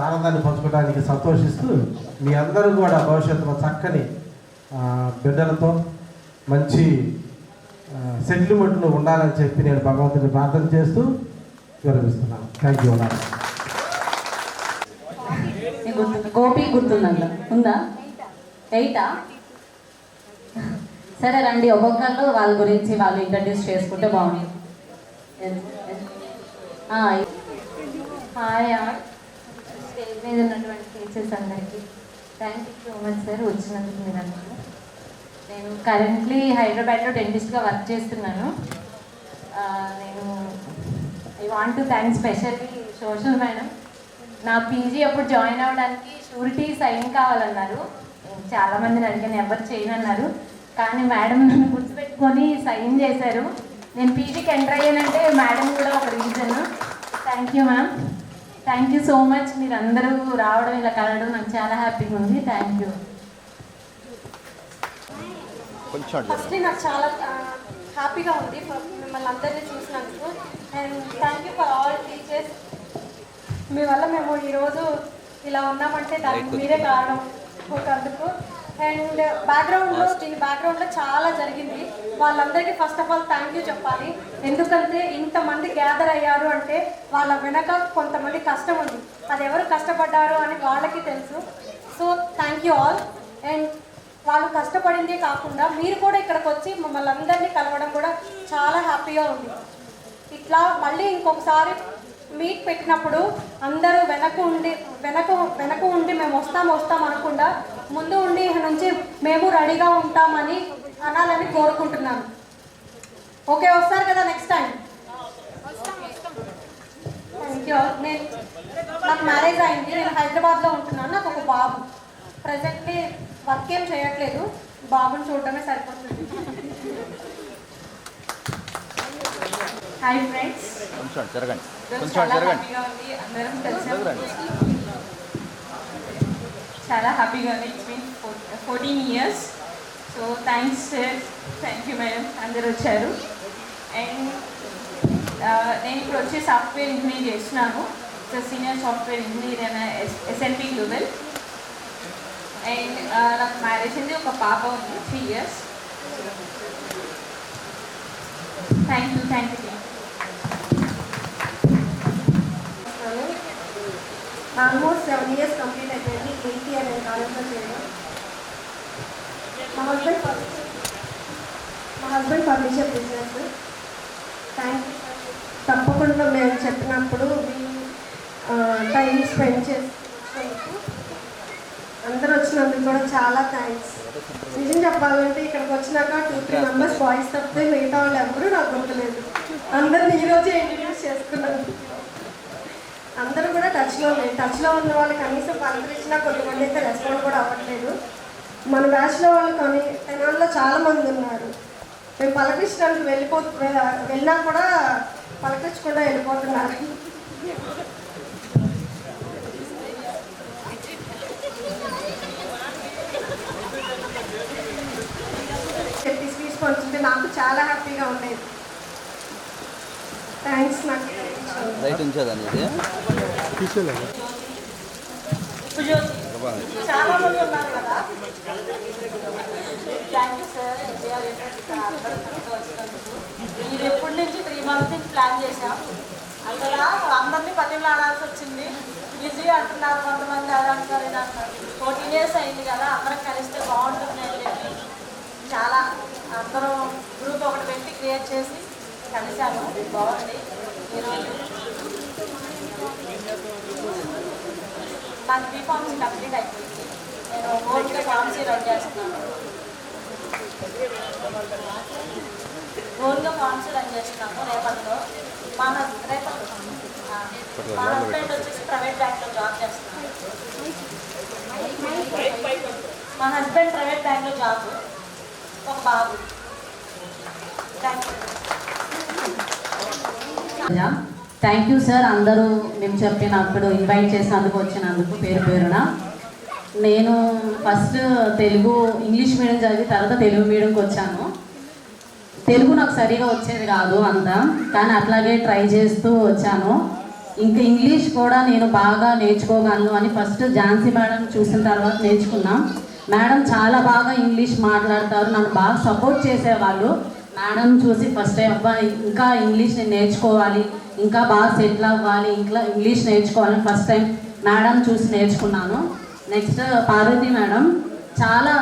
ఆనందాన్ని పంచుకోవడానికి సంతోషిస్తూ మీ అందరూ కూడా భవిష్యత్తులో చక్కని బిడ్డలతో మంచి సెటిల్మెంట్లో ఉండాలని చెప్పి నేను భగవంతుని ప్రార్థన చేస్తూ వివరిస్తున్నాను. Thank you. గోపి గుర్తుందంట ఉందా? 8 సరే రండి, ఒక్కొక్కళ్ళు వాళ్ళ గురించి వాళ్ళు ఇంట్రడ్యూస్ చేసుకుంటే బాగుంది. హాయ్ స్టేజ్ మీద ఉన్నటువంటి టీచర్స్ అందరికీ thank you so much sir వచ్చినందుకు మీరు అందరూ. నేను కరెంట్లీ హైదరాబాద్లో డెంటిస్ట్గా వర్క్ చేస్తున్నాను. నేను I want to thank specially social madam. నా పీజీ అప్పుడు జాయిన్ అవ్వడానికి షూరిటీ సైన్ కావాలన్నారు. చాలామందిని అడిగాను, ఎవరు చేయనన్నారు. కానీ మేడం నన్ను గుర్తుపెట్టుకొని సైన్ చేశారు. నేను పీజీకి ఎంటర్ అయ్యానంటే మేడం కూడా ఒక reason. Thank you ma'am, thank you so much. మీరు అందరూ రావడం ఇలా కలవడం నాకు చాలా హ్యాపీగా ఉంది. Thank you. ఫస్ట్లీ నాకు చాలా హ్యాపీగా ఉంది మిమ్మల్ని అందరినీ చూసినందుకు. And thank you for all teachers. మీ వల్ల మేము ఈరోజు ఇలా ఉన్నామంటే దానికి మీరే కారణం ఒకందుకు. అండ్ దీని బ్యాక్గ్రౌండ్లో చాలా జరిగింది. వాళ్ళందరికీ first of all thank you చెప్పాలి. ఎందుకంటే ఇంతమంది గ్యాదర్ అయ్యారు అంటే వాళ్ళ వెనక కొంతమంది కష్టం ఉంది. అది ఎవరు కష్టపడ్డారు అని వాళ్ళకి తెలుసు. So thank you all. And వాళ్ళు కష్టపడిందే కాకుండా మీరు కూడా ఇక్కడికి వచ్చి మమ్మల్ని అందరినీ కలవడం కూడా చాలా హ్యాపీగా ఉంది. ఇట్లా మళ్ళీ ఇంకొకసారి మీట్ పెట్టినప్పుడు అందరూ వెనక ఉండి మేము వస్తాం అనకుండా ముందు ఉండి నుంచి మేము రెడీగా ఉంటామని అనాలని కోరుకుంటున్నాను. ఓకే, వస్తారు కదా నెక్స్ట్ టైం? Thank you. నాకు మ్యారేజ్ అయింది. నేను హైదరాబాద్లో ఉంటున్నాను. నాకు ఒక బాబు. ప్రజెంట్లీ వర్క్ ఏం చేయట్లేదు. బాబుని చూడటమే సరిపోతుంది. హాయ్ ఫ్రెండ్స్, చాలా హ్యాపీగా ఉంది. It's been 14 years. So thank you madam, అందరు వచ్చారు. అండ్ నేను ఇప్పుడు వచ్చి సాఫ్ట్వేర్ ఇంజనీర్ చేస్తున్నాను. సీనియర్ సాఫ్ట్వేర్ ఇంజనీర్ అయిన SNP గ్లోబల్. అండ్ నాకు మ్యారేజ్ అయింది, ఒక పాప ఉంది, 3 years. Thank you. Almost 7 years complete అయిపోయింది. 8 year నేను కాలేజ్లో చేయడం. మా husband furniture business. Thank you. తప్పకుండా మేము చెప్పినప్పుడు టైం స్పెండ్ చేసినందుకు, అందరూ వచ్చినందుకు కూడా చాలా థ్యాంక్స్. నిజం చెప్పాలంటే ఇక్కడికి వచ్చినాక 2-3 members బాయ్స్ తప్పితే మిగతా వాళ్ళు ఎవరు నాకు గుర్తులేదు. అందరిని ఈరోజే ఇంట్రడ్యూస్ చేసుకున్నాను. అందరూ కూడా టచ్లో ఉన్న వాళ్ళు కనీసం పలకరించినా కొంతమంది అయితే రెస్పాండ్ కూడా అవ్వట్లేదు. మన బ్యాచ్లో వాళ్ళు కానీ తెనాల్లో చాలామంది ఉన్నారు. మేము పలకరించడానికి వెళ్ళినా కూడా పలకరించకుండా వెళ్ళిపోతున్నారు. చెప్పి స్పీచ్ పంచుంటే నాకు చాలా హ్యాపీగా ఉండేది. థ్యాంక్స్. నాకు చాలా మంది ఉన్నారు కదా. Thank you sir. మీరు ఎప్పటి నుంచి 3 months నుంచి ప్లాన్ చేశాం. అందులో అందరినీ పతిలాడాల్సి వచ్చింది. బిజీ అంటున్నారు కొంతమంది, అది అంటారు ఇది అంటారు. 14 years అయింది కదా, అందరం కలిస్తే బాగుంటుంది అని చెప్పి చాలా అందరం గ్రూప్ ఒకటి పెట్టి క్రియేట్ చేసి కలిసాము. బాగుంది. ఈరోజు నాకు బీఫార్మసీ కంప్లీట్ అయిపోయింది. నేను ఓన్గా ఫార్మసీ రన్ చేస్తున్నాను. రేపట్లో మా హస్బెండ్ వచ్చేసి ప్రైవేట్ బ్యాంక్లో జాబ్ చేస్తున్నాను. జాబ్, ఒక బాబు. Thank you sir. అందరూ మేము చెప్పినప్పుడు ఇన్వైట్ చేసినందుకు వచ్చినందుకు పేరు పేరున. నేను ఫస్ట్ ఇంగ్లీష్ మీడియం చదివి తర్వాత తెలుగు మీడియంకి వచ్చాను. తెలుగు నాకు సరిగా వచ్చేది కాదు అంతా, కానీ అట్లాగే ట్రై చేస్తూ వచ్చాను. ఇంకా ఇంగ్లీష్ కూడా నేను బాగా నేర్చుకోగలను అని ఫస్ట్ ఝాన్సీ మేడం చూసిన తర్వాత నేర్చుకున్నాం. మేడం చాలా బాగా ఇంగ్లీష్ మాట్లాడతారు, నన్ను బాగా సపోర్ట్ చేసేవాళ్ళు. మేడం చూసి ఫస్ట్ టైం ఇంకా ఇంగ్లీష్ నేను నేర్చుకోవాలి, ఇంకా బాగా సెటిల్ అవ్వాలి, ఇంకా ఇంగ్లీష్ నేర్చుకోవాలని ఫస్ట్ టైం మేడం చూసి నేర్చుకున్నాను. నెక్స్ట్ పార్వతి మేడం చాలా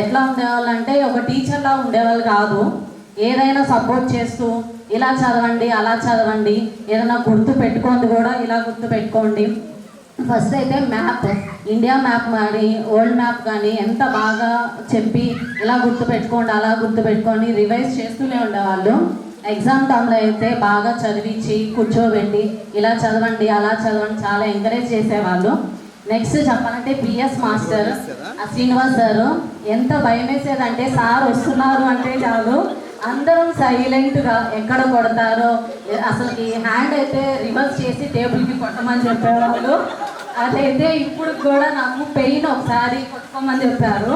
ఎట్లా ఉండేవాళ్ళంటే ఒక టీచర్లా ఉండేవాళ్ళు కాదు. ఏదైనా సపోర్ట్ చేస్తూ ఇలా చదవండి అలా చదవండి, ఏదైనా గుర్తు పెట్టుకోండి కూడా ఇలా గుర్తు పెట్టుకోండి. ఫస్ట్ అయితే మ్యాప్, ఇండియా మ్యాప్ కానీ వరల్డ్ మ్యాప్ కానీ ఎంత బాగా చెప్పి ఇలా గుర్తు పెట్టుకోండి అలా గుర్తు పెట్టుకోండి రివైజ్ చేస్తూనే ఉండేవాళ్ళు. ఎగ్జామ్ టైంలో అయితే బాగా చదివించి కూర్చోబెట్టి ఇలా చదవండి అలా చదవండి చాలా ఎంకరేజ్ చేసేవాళ్ళు. నెక్స్ట్ చెప్పాలంటే పిఎస్ మాస్టర్ శ్రీనివాస్ సారు ఎంత భయం వేసేదంటే సార్ వస్తున్నారు అంటే చాలు అందరం సైలెంట్గా ఎక్కడ కొడతారో అసలుకి హ్యాండ్ అయితే రివర్స్ చేసి టేబుల్కి కొట్టమని చెప్పేవాళ్ళు. అదైతే ఇప్పుడు కూడా నాకు పెయిన్ ఒకసారి కొట్టుకోమని చెప్పారు,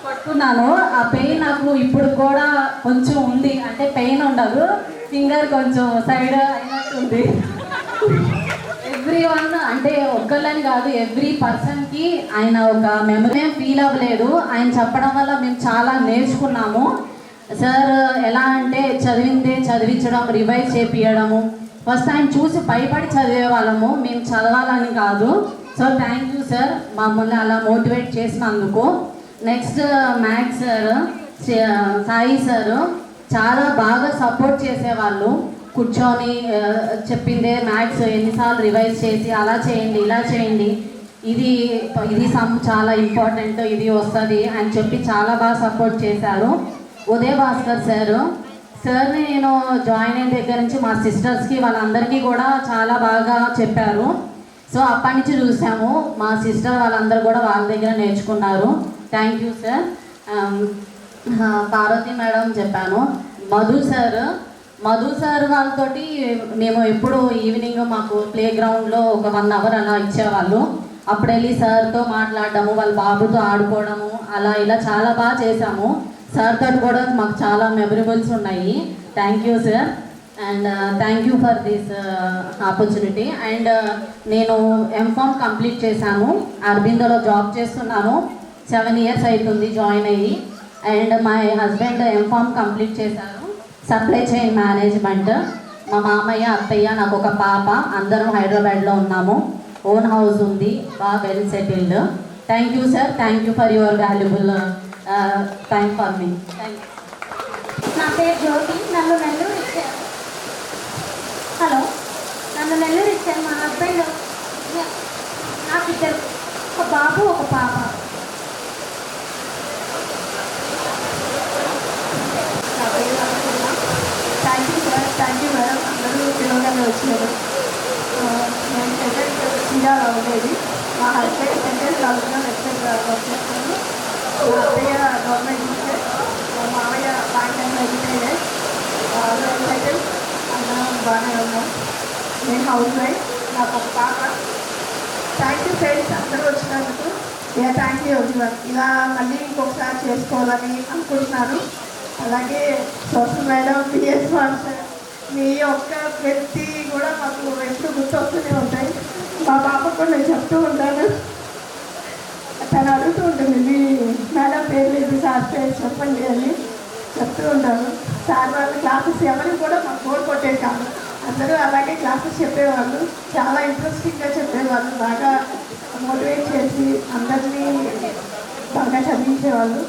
కొట్టుకున్నాను. ఆ పెయిన్ నాకు ఇప్పుడు కూడా కొంచెం ఉంది, అంటే పెయిన్ ఉండదు, ఫింగర్ కొంచెం సైడ్ అయినట్టుంది. ఎవ్రీ వన్ అంటే ఒక్కళ్ళని కాదు, ఎవ్రీ పర్సన్కి ఆయన ఒక మెమరీ ఫీల్ అవ్వలేదు. ఆయన చెప్పడం వల్ల మేము చాలా నేర్చుకున్నాము. సార్ ఎలా అంటే చదివిందే చదివించడం, రివైజ్ చేపియడము. ఫస్ట్ ఆయన చూసి భయపడి చదివే వాళ్ళము, మేము చదవాలని కాదు. సో థ్యాంక్ యూ సార్, మమ్మల్ని అలా మోటివేట్ చేసినందుకు. Next maths sir, Sai sir చాలా బాగా సపోర్ట్ చేసేవాళ్ళు. కూర్చొని చెప్పిందే మ్యాథ్స్ ఎన్నిసార్లు రివైజ్ చేసి అలా చేయండి, ఇలా చేయండి, ఇది సమ్ చాలా ఇంపార్టెంట్, ఇది వస్తుంది అని చెప్పి చాలా బాగా సపోర్ట్ చేశారు. ఉదయ్ భాస్కర్ సార్ని నేను జాయిన్ అయిన దగ్గర నుంచి మా సిస్టర్స్కి వాళ్ళందరికీ కూడా చాలా బాగా చెప్పారు. సో అప్పటి నుంచి చూసాము, మా సిస్టర్ వాళ్ళందరూ కూడా వాళ్ళ దగ్గర నేర్చుకున్నారు. Thank you sir. Parvati madam చెప్పాను. మధు సార్ వాళ్ళతోటి మేము ఎప్పుడు ఈవినింగ్ మాకు ప్లే గ్రౌండ్లో ఒక 1 అవర్ అలా ఇచ్చేవాళ్ళు. అప్పుడు వెళ్ళి సార్తో మాట్లాడడము, వాళ్ళ బాబుతో ఆడుకోవడము, అలా ఇలా చాలా బాగా చేసాము. సార్ తోటి కూడా మాకు చాలా మెమరబుల్స్ ఉన్నాయి. Thank you sir, and thank you for this opportunity. And నేను ఎంఫామ్ కంప్లీట్ చేశాను, అరబిందోలో జాబ్ చేస్తున్నాను. 7 years అవుతుంది జాయిన్ అయ్యి. And my husband MPharm complete చేశారు, సప్లై చైన్ మేనేజ్మెంట్. మా మామయ్య, అత్తయ్య, నాకు ఒక పాప, అందరం హైదరాబాద్లో ఉన్నాము. ఓన్ హౌస్ ఉంది, బాగా well settled. Thank you sir, thank you for your valuable time for me. Thank you. నా పేరు జ్యోతి, నన్ను నెల్లూరు ఇచ్చారు. హలో, నన్ను నెల్లూరు ఇచ్చారు. మా హస్బెండ్, నాకు 2 ఒక బాబు, ఒక పాప. నా పేరు అనుకున్నా. Thank you sir, thank you madam, అందరూ పిలవగానే వచ్చారు. నేను సెంట్రల్ చీరాలో ఉండేది. మా హస్బెండ్ సెంట్రల్ కాలేజ్లో లెక్చరర్ వర్క్ చేస్తాను. మా అత్తయ్య గవర్నమెంట్ టీచర్, మా మామయ్య బ్యాంక్ ఎడ్యుకేటెడ్, సెటిల్, అందరం బాగానే ఉన్నాం. నేను హౌస్ వైఫ్, నాకు ఒక పాప. థ్యాంక్ యూ ఫ్రెండ్స్, అందరూ వచ్చినందుకు. Thank you everyone. ఇలా మళ్ళీ ఇంకొకసారి చేసుకోవాలని అనుకుంటున్నాను. అలాగే సోషల్ మేడం, పిఎస్ మాస్టర్, మీ యొక్క వ్యక్తి కూడా మాకు ఎప్పుడు గుర్తొస్తూనే ఉంటాయి. మా పాపకు కూడా నేను చెప్తూ ఉంటాను, తను అడుగుతూ ఉంటుంది, మీ మేడం పేరు లేదు, సార్ పేరు చెప్పండి అని చెప్తూ ఉంటాను. సార్ వాళ్ళు క్లాసెస్ ఎవరికి కూడా మాకు బోర్ కొట్టేది కాదు, అందరూ అలాగే క్లాసెస్ చెప్పేవాళ్ళు. చాలా ఇంట్రెస్టింగ్గా చెప్పేవాళ్ళు, బాగా మోటివేట్ చేసి అందరినీ బాగా చదివించేవాళ్ళు.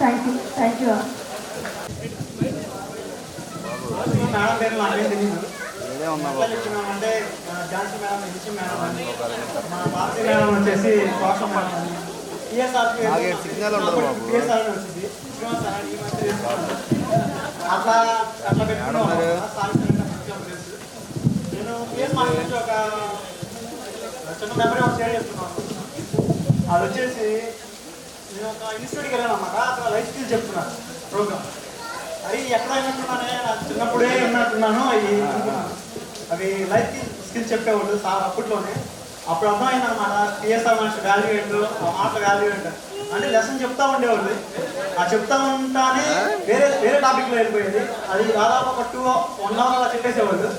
Thank you. మేడం పేరు నాకేం తెలియదు. అంటే ఝాన్సీ మేడం, ఎన్సీ మేడం అని, మా భారతీ మేడం వచ్చేసి సోషల్ మేడం అని, టీఎస్ఆర్ టీఎస్ఆర్ అని వచ్చింది, అట్లా పెట్టుకున్నాం. నేను పిఎస్ మాస్టర్ నుంచి ఒక చిన్న మెమరీ ఒక షేర్ చేస్తున్నాను. అది వచ్చేసి నేను ఒక ఇన్స్టిట్యూట్కి వెళ్ళాను అన్నమాట. అక్కడ లైఫ్ స్కిల్ చెప్తున్నాను ప్రోగ్రామ్. అది ఎక్కడ అయినట్టున్నానే, నాకు చిన్నప్పుడే ఉన్నట్టున్నాను. అవి లైఫ్ స్కిల్స్ చెప్పేవాళ్ళు సార్ అప్పట్లోనే. అప్పుడు అర్థమైంది అనమాట, టీఎస్ఆర్ మనిషి వాల్యూ ఏంటో, ఆ మాటల వాల్యూ ఏంటో. అంటే లెసన్ చెప్తా ఉండేవాళ్ళు, ఆ చెప్తా ఉంటానే వేరే టాపిక్లో వెళ్ళిపోయేది. అది దాదాపు ఒక 1 hour అలా చెప్పేసేవాళ్ళు.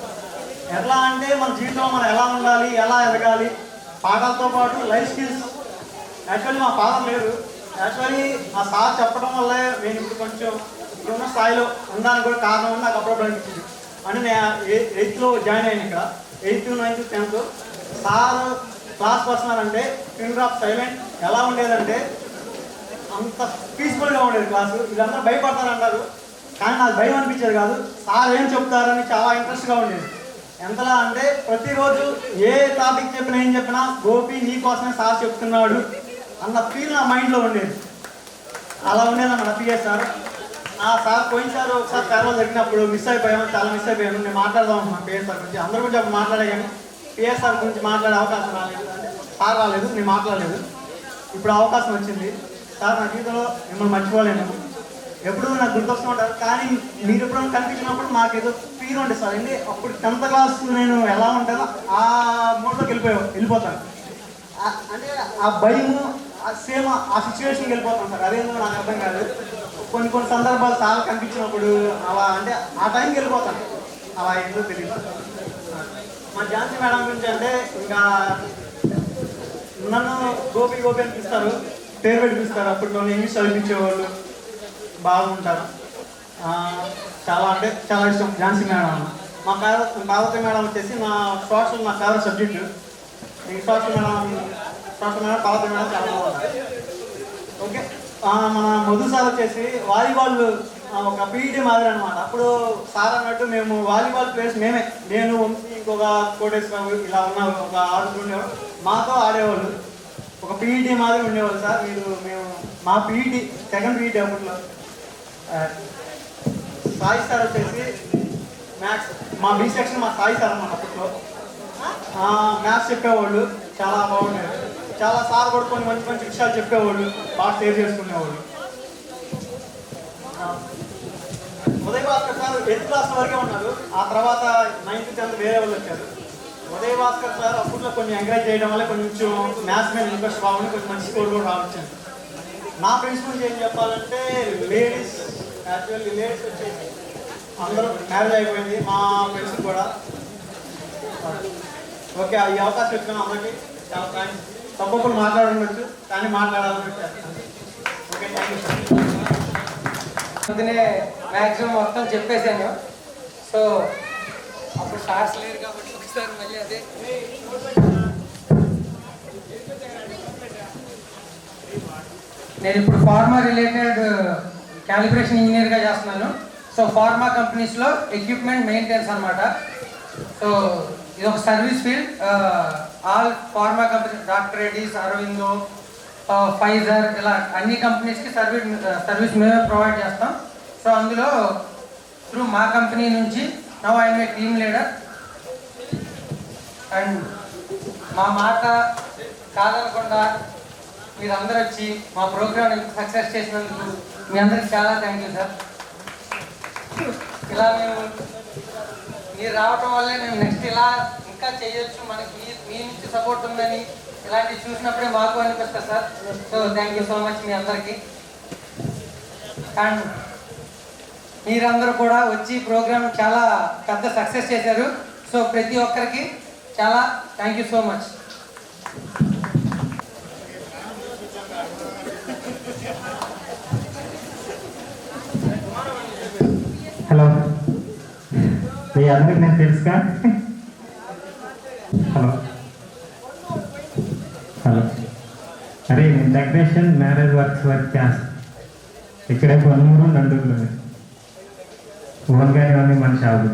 ఎట్లా అంటే మన జీవితంలో మనం ఎలా ఉండాలి, ఎలా ఎదగాలి, పాఠాలతో పాటు లైఫ్ స్కిల్స్. యాక్చువల్లీ మా ఫాదర్ లేరు. యాక్చువల్లీ ఆ సార్ చెప్పడం వల్లే నేను ఇప్పుడు కొంచెం ఇప్పుడున్న స్థాయిలో ఉండడానికి కూడా కారణం ఉంది. నాకు అప్పుడప్పుడు అనిపించింది. అంటే నేను 8th జాయిన్ అయ్యాను. ఇక్కడ 8th, 9th, 10th sir class personal అంటే పిన్ డ్రాప్ సైలెంట్. ఎలా ఉండేదంటే అంత పీస్ఫుల్గా ఉండేది క్లాసు. వీళ్ళందరూ భయపడతారంటారు, కానీ నాకు భయం అనిపించేది కాదు. సార్ ఏం చెప్తారని చాలా ఇంట్రెస్ట్గా ఉండేది. ఎంతలా అంటే ప్రతిరోజు ఏ టాపిక్ చెప్పినా ఏం చెప్పినా గోపి నీకోసమే సార్ చెప్తున్నాడు అన్న ఫీల్ నా మైండ్లో ఉండేది. అలా ఉండేదన్నమాట పిఎస్ఆర్. ఆ సార్ పోయినసారి ఒకసారి ఫేర్వెల్ జరిగినప్పుడు చాలా మిస్ అయిపోయాను. నేను మాట్లాడదాం అనుకున్నాను పిఎస్ఆర్ గురించి. అందరి గురించి అప్పుడు మాట్లాడే కానీ పిఎస్ఆర్ గురించి మాట్లాడే అవకాశం రాలేదు. అంటే సార్ రాలేదు, నేను మాట్లాడలేదు. ఇప్పుడు అవకాశం వచ్చింది. సార్ నా జీవితంలో మిమ్మల్ని మర్చిపోలేను, ఎప్పుడు నాకు గుర్తొస్తూ ఉంటారు. కానీ మీరు ఎప్పుడైనా కనిపించినప్పుడు మాకు ఏదో ఫీల్ ఉంటుంది సార్. అంటే అప్పుడు 10th క్లాస్ నేను ఎలా ఉంటానో ఆ మూడ్లోకి వెళ్ళిపోతాను. అంటే ఆ భయము సేమ్ ఆ సిచ్యువేషన్కి వెళ్ళిపోతాను సార్. అదేందో నాకు అర్థం కాదు. కొన్ని సందర్భాలు సార్ కనిపించినప్పుడు అలా అంటే ఆ టైంకి వెళ్ళిపోతాను. అలా ఏందో తెలియదు. మా ఝాన్సీ మేడం గురించి అంటే ఇంకా నన్ను గోపి గోపి అని పిలుస్తారు, పేరు పెట్టి పిలుస్తారు. అప్పట్లో ఇంగ్లీష్ చదివించేవాళ్ళు బాగుంటారు. చాలా అంటే చాలా ఇష్టం ఝాన్సీ మేడం అన్న. మా పార్వతి మేడం వచ్చేసి నా ఫేవరెట్ సబ్జెక్టు. ఈ సోషల్ మేడం పార్వతి మేడం చాలా బాగుంటుంది. ఓకే, మన మధు సార్ వచ్చేసి వాలీబాల్ ఒక పీఈటీ మాదిరి అనమాట. అప్పుడు సార్ అన్నట్టు మేము వాలీబాల్ ప్లేయర్స్ మేమే, నేను వంశీ ఇంకొక కోటేశ్వరరావు ఇలా ఉన్న ఒక 6 ఉండేవాళ్ళు, మాతో ఆడేవాళ్ళు. ఒక పీఈటీ మాదిరి ఉండేవాళ్ళు సార్. మేము మా పీఈటీ సెకండ్ పీఈటీ అప్పట్లో. సాయి సార్ వచ్చేసి మ్యాథ్స్, మా బీ సెక్షన్ మా సాయి సార్ అన్నమాట. అప్పట్లో మ్యాథ్స్ చెప్పేవాళ్ళు, చాలా బాగుండేది. చాలా సార్ కూడా కొన్ని మంచి మంచి విషయాలు చెప్పేవాళ్ళు, బాగా షేర్ చేసుకునేవాళ్ళు. Uday Bhaskar sir 8th class వరకే ఉన్నారు. ఆ తర్వాత 9th 10th వేరే వాళ్ళు వచ్చారు. ఉదయ్ భాస్కర్ సార్ అప్పట్లో కొంచెం ఎంకరేజ్ చేయడం వల్ల కొంచెం మ్యాథ్స్ మీద ఇంట్రెస్ట్ బాగుంది, కొంచెం మంచి స్కోర్ కూడా రావచ్చింది. నా ఫ్రెండ్స్ గురించి ఏం చెప్పాలంటే లేడీస్ వచ్చేసి అందరూ మ్యారేజ్ అయిపోయింది, మా ఫ్రెండ్స్ కూడా. ఓకే, ఈ అవకాశం ఇచ్చిన అందరికీ చాలా థ్యాంక్స్. తప్పకుండా మాట్లాడవచ్చు కానీ మాట్లాడాలని చేస్తాను. Okay, thank you sir. పొద్దునే మ్యాక్సిమం మొత్తం చెప్పేశాను. సో అప్పుడు షార్ట్స్ లేరు కాబట్టి ఒకసారి మళ్ళీ అదే. నేను ఇప్పుడు ఫార్మా రిలేటెడ్ క్యాలిబ్రేషన్ ఇంజనీర్గా చేస్తున్నాను. సో ఫార్మా కంపెనీస్లో ఎక్విప్మెంట్ మెయింటెనెన్స్ అనమాట. సో ఇది ఒక service field. All pharma company, doctor Reddy's, Aurobindo, Pfizer, ఇలా అన్ని కంపెనీస్కి సర్వీస్ మేమే ప్రొవైడ్ చేస్తాం. సో అందులో త్రూ మా కంపెనీ నుంచి now I'm a team leader. And మా మాట కాదనకుండా మీరందరూ వచ్చి మా ప్రోగ్రామ్ సక్సెస్ చేసినందుకు మీ అందరికి చాలా థ్యాంక్ యూ సార్. ఇలా మీరు రావటం వల్లే మేము నెక్స్ట్ ఇలా ఇంకా చేయొచ్చు, మనకి మీ నుంచి సపోర్ట్ ఉందని ఇలాంటివి చూసినప్పుడే మాకు అనిపిస్తుంది sir. So thank you so much మీ అందరికీ. అండ్ మీరందరూ కూడా వచ్చి ప్రోగ్రామ్ చాలా పెద్ద సక్సెస్ చేశారు. సో ప్రతి ఒక్కరికి చాలా thank you so much. Hello, మీ అందరికి నేను తెలుసుగా. హలో హలో, అరే నేను డెకరేషన్ మ్యారేజ్ వర్క్ చేస్తాను. ఇక్కడే పొన్నూరు నండూరులో ఓన్గానే ఉంది మన shop.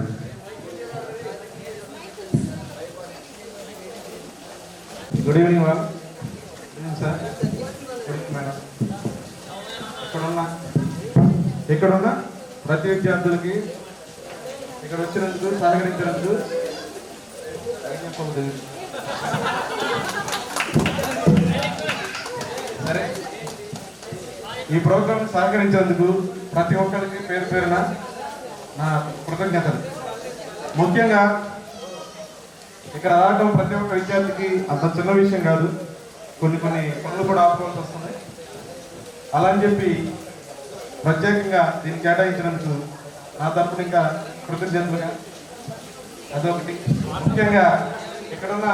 Good evening ma'am. Sir good madam. ఇక్కడున్న ప్రతి విద్యార్థులకి ఇక్కడ వచ్చినందుకు సహకరించినందుకు సరే, ఈ ప్రోగ్రాం సహకరించేందుకు ప్రతి ఒక్కరికి పేరు పేరున నా కృతజ్ఞతలు. ముఖ్యంగా ఇక్కడ రావడం ప్రతి ఒక్క విద్యార్థికి అంత చిన్న విషయం కాదు. కొన్ని పనులు కూడా ఆపుకోవాల్సి వస్తుంది. అలా అని చెప్పి ప్రత్యేకంగా దీన్ని కేటాయించినందుకు నా తరపున ఇంకా కృతజ్ఞతలుగా అదొకటి. ముఖ్యంగా ఇక్కడున్న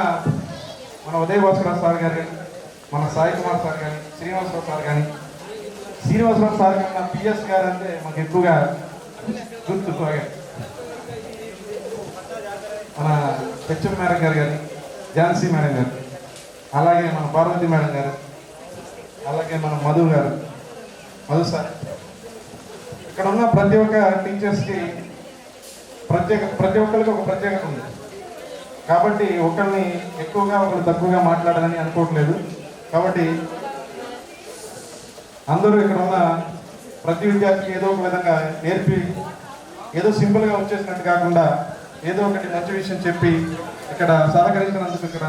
మన ఉదయ్ భాస్కర్ సార్ గారు కానీ, మన సాయి కుమార్ సార్ కానీ, శ్రీనివాసరావు సార్ కానీ, శ్రీనివాసరావు సార్ కన్నా పిఎస్ గారు అంటే మాకు ఎక్కువగా గుర్తు. మన హెచ్ఎం మేడం గారు కానీ, ఝాన్సీ మేడం గారు, అలాగే మన పార్వతి మేడం గారు, అలాగే మన మధు గారు, మధు సార్. ఇక్కడ ఉన్న ప్రతి ఒక్క టీచర్స్కి ప్రతి ఒక్కరికి ఒక ప్రత్యేకత ఉంది. కాబట్టి ఒకరిని ఎక్కువగా ఒకరు తక్కువగా మాట్లాడాలని అనుకోవట్లేదు. కాబట్టి అందరూ ఇక్కడ ఉన్న ప్రతి విద్యార్థికి ఏదో ఒక విధంగా నేర్పి ఏదో సింపుల్గా వచ్చేసినట్టు కాకుండా ఏదో ఒకటి మంచి విషయం చెప్పి ఇక్కడ సహకరించినందుకు ఇక్కడ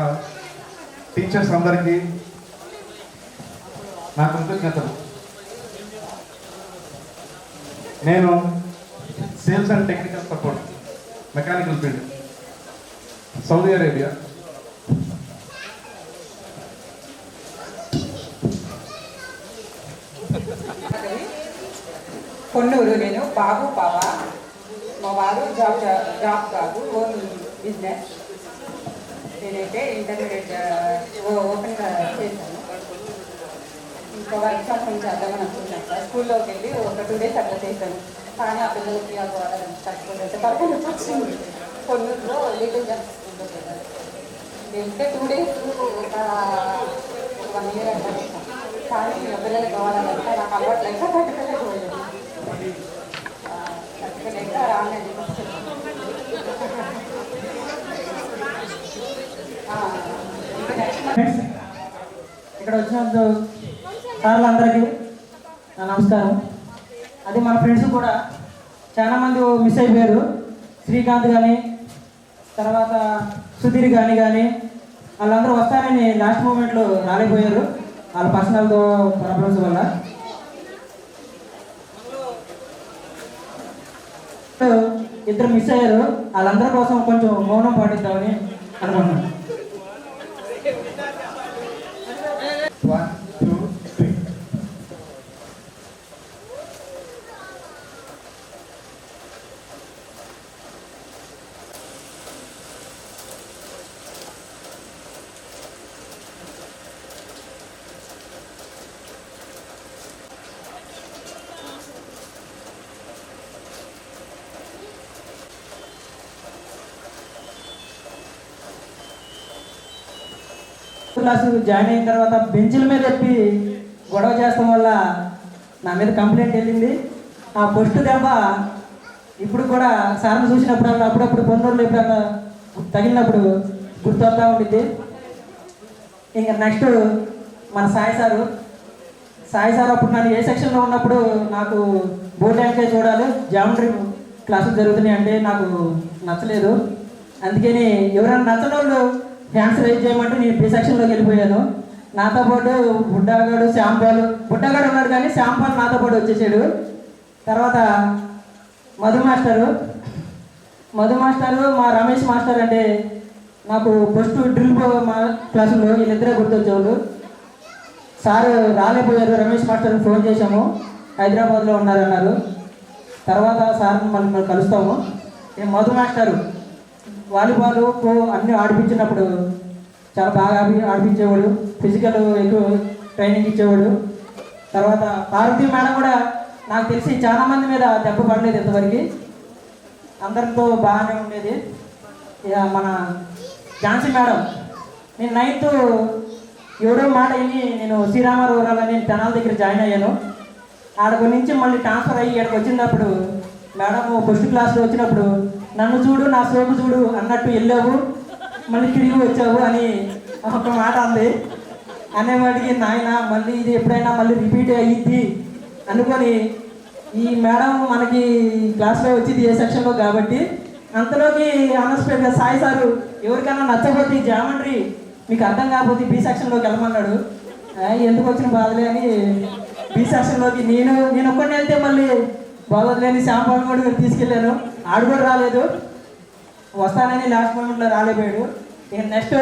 టీచర్స్ అందరికీ నా కృతజ్ఞతలు. నేను sales and technical support, mechanical field, Saudi Arabia. Konnur. నేను బాబు పాప. మా వారు జాబ్ కాదు, ఓన్ బిజినెస్. నేనైతే ఇంటర్మీడియట్ ఓపెన్గా చేశాను. ఇంకా వర్క్ ఫ్రమ్ హోమ్ చేద్దామని అనుకున్నాను సార్. స్కూల్లోకి వెళ్ళి ఒక 2 days అట్లా చేశాను. కానీ ఆ పిల్లలకి ఆ వాళ్ళని కట్టుకుంటే తరపున వచ్చింది. కొన్నూరులో లీగల్ జస్టిస్ స్కూల్లో చేశాను. వెళ్తే 2 days ఒక 1 year అట్లా చేశాను. కానీ పిల్లలకి కావాలంటే నాకు అలవాటు లేక కట్టుకోలేకపోయాను. కట్టుకోలేక రానే ఇక్కడ వచ్చిన సార్లందరికీ నా నమస్కారం. అది మన ఫ్రెండ్స్ కూడా చాలామంది మిస్ అయిపోయారు. శ్రీకాంత్ కానీ తర్వాత సుధీర్ కానీ వాళ్ళందరూ వస్తారని లాస్ట్ మూమెంట్లో రాలేకపోయారు వాళ్ళ పర్సనల్ ప్రాబ్లమ్స్ వల్ల. ఇద్దరు మిస్ అయ్యారు. వాళ్ళందరి కోసం కొంచెం మౌనం పాటిద్దామని అనుకుంటున్నాను. 1, 2, 3. క్లాసు జాయిన్ అయిన తర్వాత బెంచ్ల మీద ఎప్పి గొడవ చేస్తాం వల్ల నా మీద కంప్లైంట్ వెళ్ళింది. ఆ ఫస్ట్ దెబ్బ ఇప్పుడు కూడా సార్ని చూసినప్పుడు అప్పుడప్పుడు పొందూరులో ఎప్పుడన్నా తగిలినప్పుడు గుర్తొస్తూ ఉండిద్ది. ఇంకా నెక్స్ట్ మన సాయి సారు అప్పుడు నన్ను ఏ సెక్షన్లో ఉన్నప్పుడు నాకు బోర్డ్ యాంకే చూడాలి, జామెట్రీ క్లాసులు జరుగుతున్నాయి అంటే నాకు నచ్చలేదు. అందుకని ఎవరైనా నచ్చని వాళ్ళు హ్యాండ్స్ రైజ్ చేయమంటే నేను బి సెక్షన్లోకి వెళ్ళిపోయాను. నాతో పాటు బుడ్డాగాడు శ్యాంపాలు, బుడ్డాగాడు ఉన్నాడు కానీ శ్యాంపాలు నాతో పాటు వచ్చేసాడు. తర్వాత మధు మాస్టరు మా రమేష్ మాస్టర్ అంటే నాకు ఫస్ట్ డ్రిల్ మా క్లాసులో వీళ్ళిద్దరే గుర్తొచ్చేవాళ్ళు. సారు రాలేకపోయారు. రమేష్ మాస్టర్కి ఫోన్ చేశాము, హైదరాబాద్లో ఉన్నారన్నారు. తర్వాత సార్ని మళ్ళీ కలుస్తాము. మధు మాస్టరు వాలీబాల్ ఖో అన్నీ ఆడిపించినప్పుడు చాలా బాగా ఆడిపించేవాడు. ఫిజికల్ ఎక్కువ ట్రైనింగ్ ఇచ్చేవాడు. తర్వాత పార్వతి మేడం కూడా నాకు తెలిసి చాలామంది మీద దెబ్బ పడలేదు ఇంతవరకు, అందరితో బాగానే ఉండేది. ఇక మన ఝాన్సీ మేడం, నేను 9th 7వ మాట అయ్యి నేను శ్రీరామరావుని తెనాల దగ్గర జాయిన్ అయ్యాను. ఆడకు నుంచి మళ్ళీ ట్రాన్స్ఫర్ అయ్యి ఇక్కడికి వచ్చినప్పుడు మేడం ఫస్ట్ క్లాస్లో వచ్చినప్పుడు నన్ను చూడు నా సోపు చూడు అన్నట్టు వెళ్ళావు మళ్ళీ తిరిగి వచ్చావు అని ఒక మాట అంది. అనేవాడికి నాయన మళ్ళీ ఇది ఎప్పుడైనా మళ్ళీ రిపీట్ అయ్యిద్ది అనుకొని ఈ మేడం మనకి క్లాస్లో వచ్చింది ఏ సెక్షన్లో కాబట్టి అంతలోకి అన్ఎక్స్పెక్టెడ్గా సాయి సారు ఎవరికైనా నచ్చకపోతే జామెట్రీ మీకు అర్థం కాకపోతే బి సెక్షన్లోకి వెళ్ళమన్నాడు. ఎందుకు వచ్చిన బాధలే అని బి సెక్షన్లోకి నేను ఒక్కడిని వెళ్తే మళ్ళీ బాగోదులేని శాంపాలు కూడా తీసుకెళ్ళాను. ఆడు కూడా రాలేదు, వస్తానని లాస్ట్ మూమెంట్లో రాలేపోయాడు. ఇక నెక్స్ట్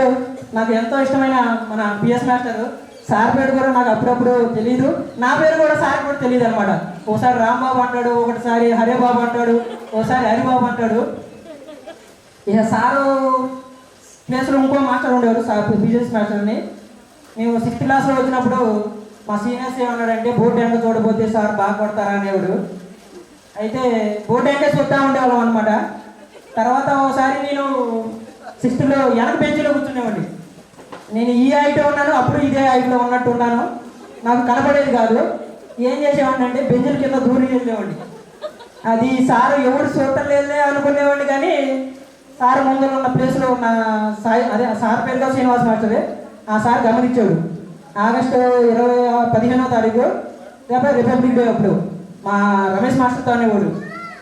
నాకు ఎంతో ఇష్టమైన మన పిఎస్ మాస్టర్ సార్ పేరు కూడా నాకు అప్పుడప్పుడు తెలియదు, నా పేరు కూడా సార్ కూడా తెలియదు అనమాట. ఒకసారి రాంబాబు అంటాడు, ఒకటిసారి హరేబాబు అంటాడు, ఒకసారి హరిబాబు అంటాడు. ఇక సారు ప్లేస్లో ఇంకో మాస్టర్ ఉండేవాడు, సార్ బిజినెస్ మాస్టర్ని. మేము 6th క్లాస్లో వచ్చినప్పుడు మా సీనియర్స్ ఏమన్నాడంటే బోర్డు ఎండ చూడబోతే సార్ బాగా కొడతారా అనేవాడు. అయితే బోర్డు ఎండే చూస్తూ ఉండేవాళ్ళం అనమాట. తర్వాత ఒకసారి నేను 6th లో వెనక బెంచ్లో కూర్చునేవాడిని. నేను ఈ హైట్లో ఉన్నాను, అప్పుడు ఇదే హైట్లో ఉన్నట్టు ఉన్నాను, నాకు కనపడేది కాదు. ఏం చేసేవాడిని అంటే బెంచుల కింద దూరి వెళ్ళేవాడిని. అది సారు ఎవరు చూడటం లేదులే అనుకునేవాడిని, కానీ సార్ ముందర ఉన్న ప్లేస్లో ఉన్న సాయి అదే సార్ పేరుగా శ్రీనివాస్ మాస్టరే, ఆ సార్ గమనించాడు. ఆగస్టు 15వ తారీఖు రిపబ్లిక్ డే అప్పుడు మా రమేష్ మాస్టర్తో అనేవాడు,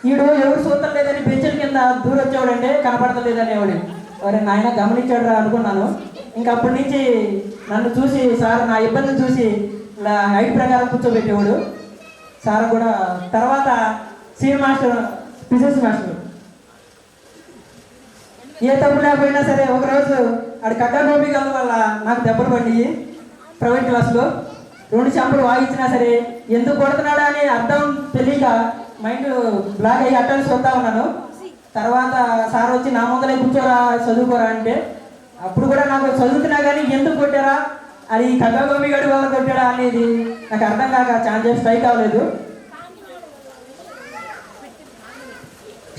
ఈడు ఎవరు చూడటం లేదని బెంచుల కింద దూరం వచ్చేవాడు అంటే కనపడతలేదు అనేవాడు. వారి నాయన గమనించాడు రా అనుకున్నాను. ఇంకా అప్పటి నుంచి నన్ను చూసి సార్ నా ఇబ్బందిని చూసి ఇలా హైట్ ప్రకారం కూర్చోబెట్టేవాడు సార్ కూడా. తర్వాత సీనియర్ మాస్టర్ ఫిజిక్స్ మాస్టర్ ఏ తప్పు లేకపోయినా సరే ఒకరోజు ఆడు కట్టా నోపికల వల్ల నాకు దెబ్బలు పడి ప్రైవేట్ క్లాస్లో 2 చెంపలు వాయించినా సరే ఎందుకు కొడుతున్నాడా అని అర్థం తెలియక మైండ్ బ్లాక్ అయ్యి అట్టని చూస్తూ ఉన్నాను. తర్వాత సార్ వచ్చి నా ముందరే కూర్చోరా చదువుకోరా అంటే అప్పుడు కూడా నాకు చదువుతున్నా కానీ ఎందుకు కొట్టారా, అది కథాగోమి గడి వల్ల కొట్టాడా అనేది నాకు అర్థం కాక ఛాన్స్ స్ట్రైక్ అవ్వలేదు.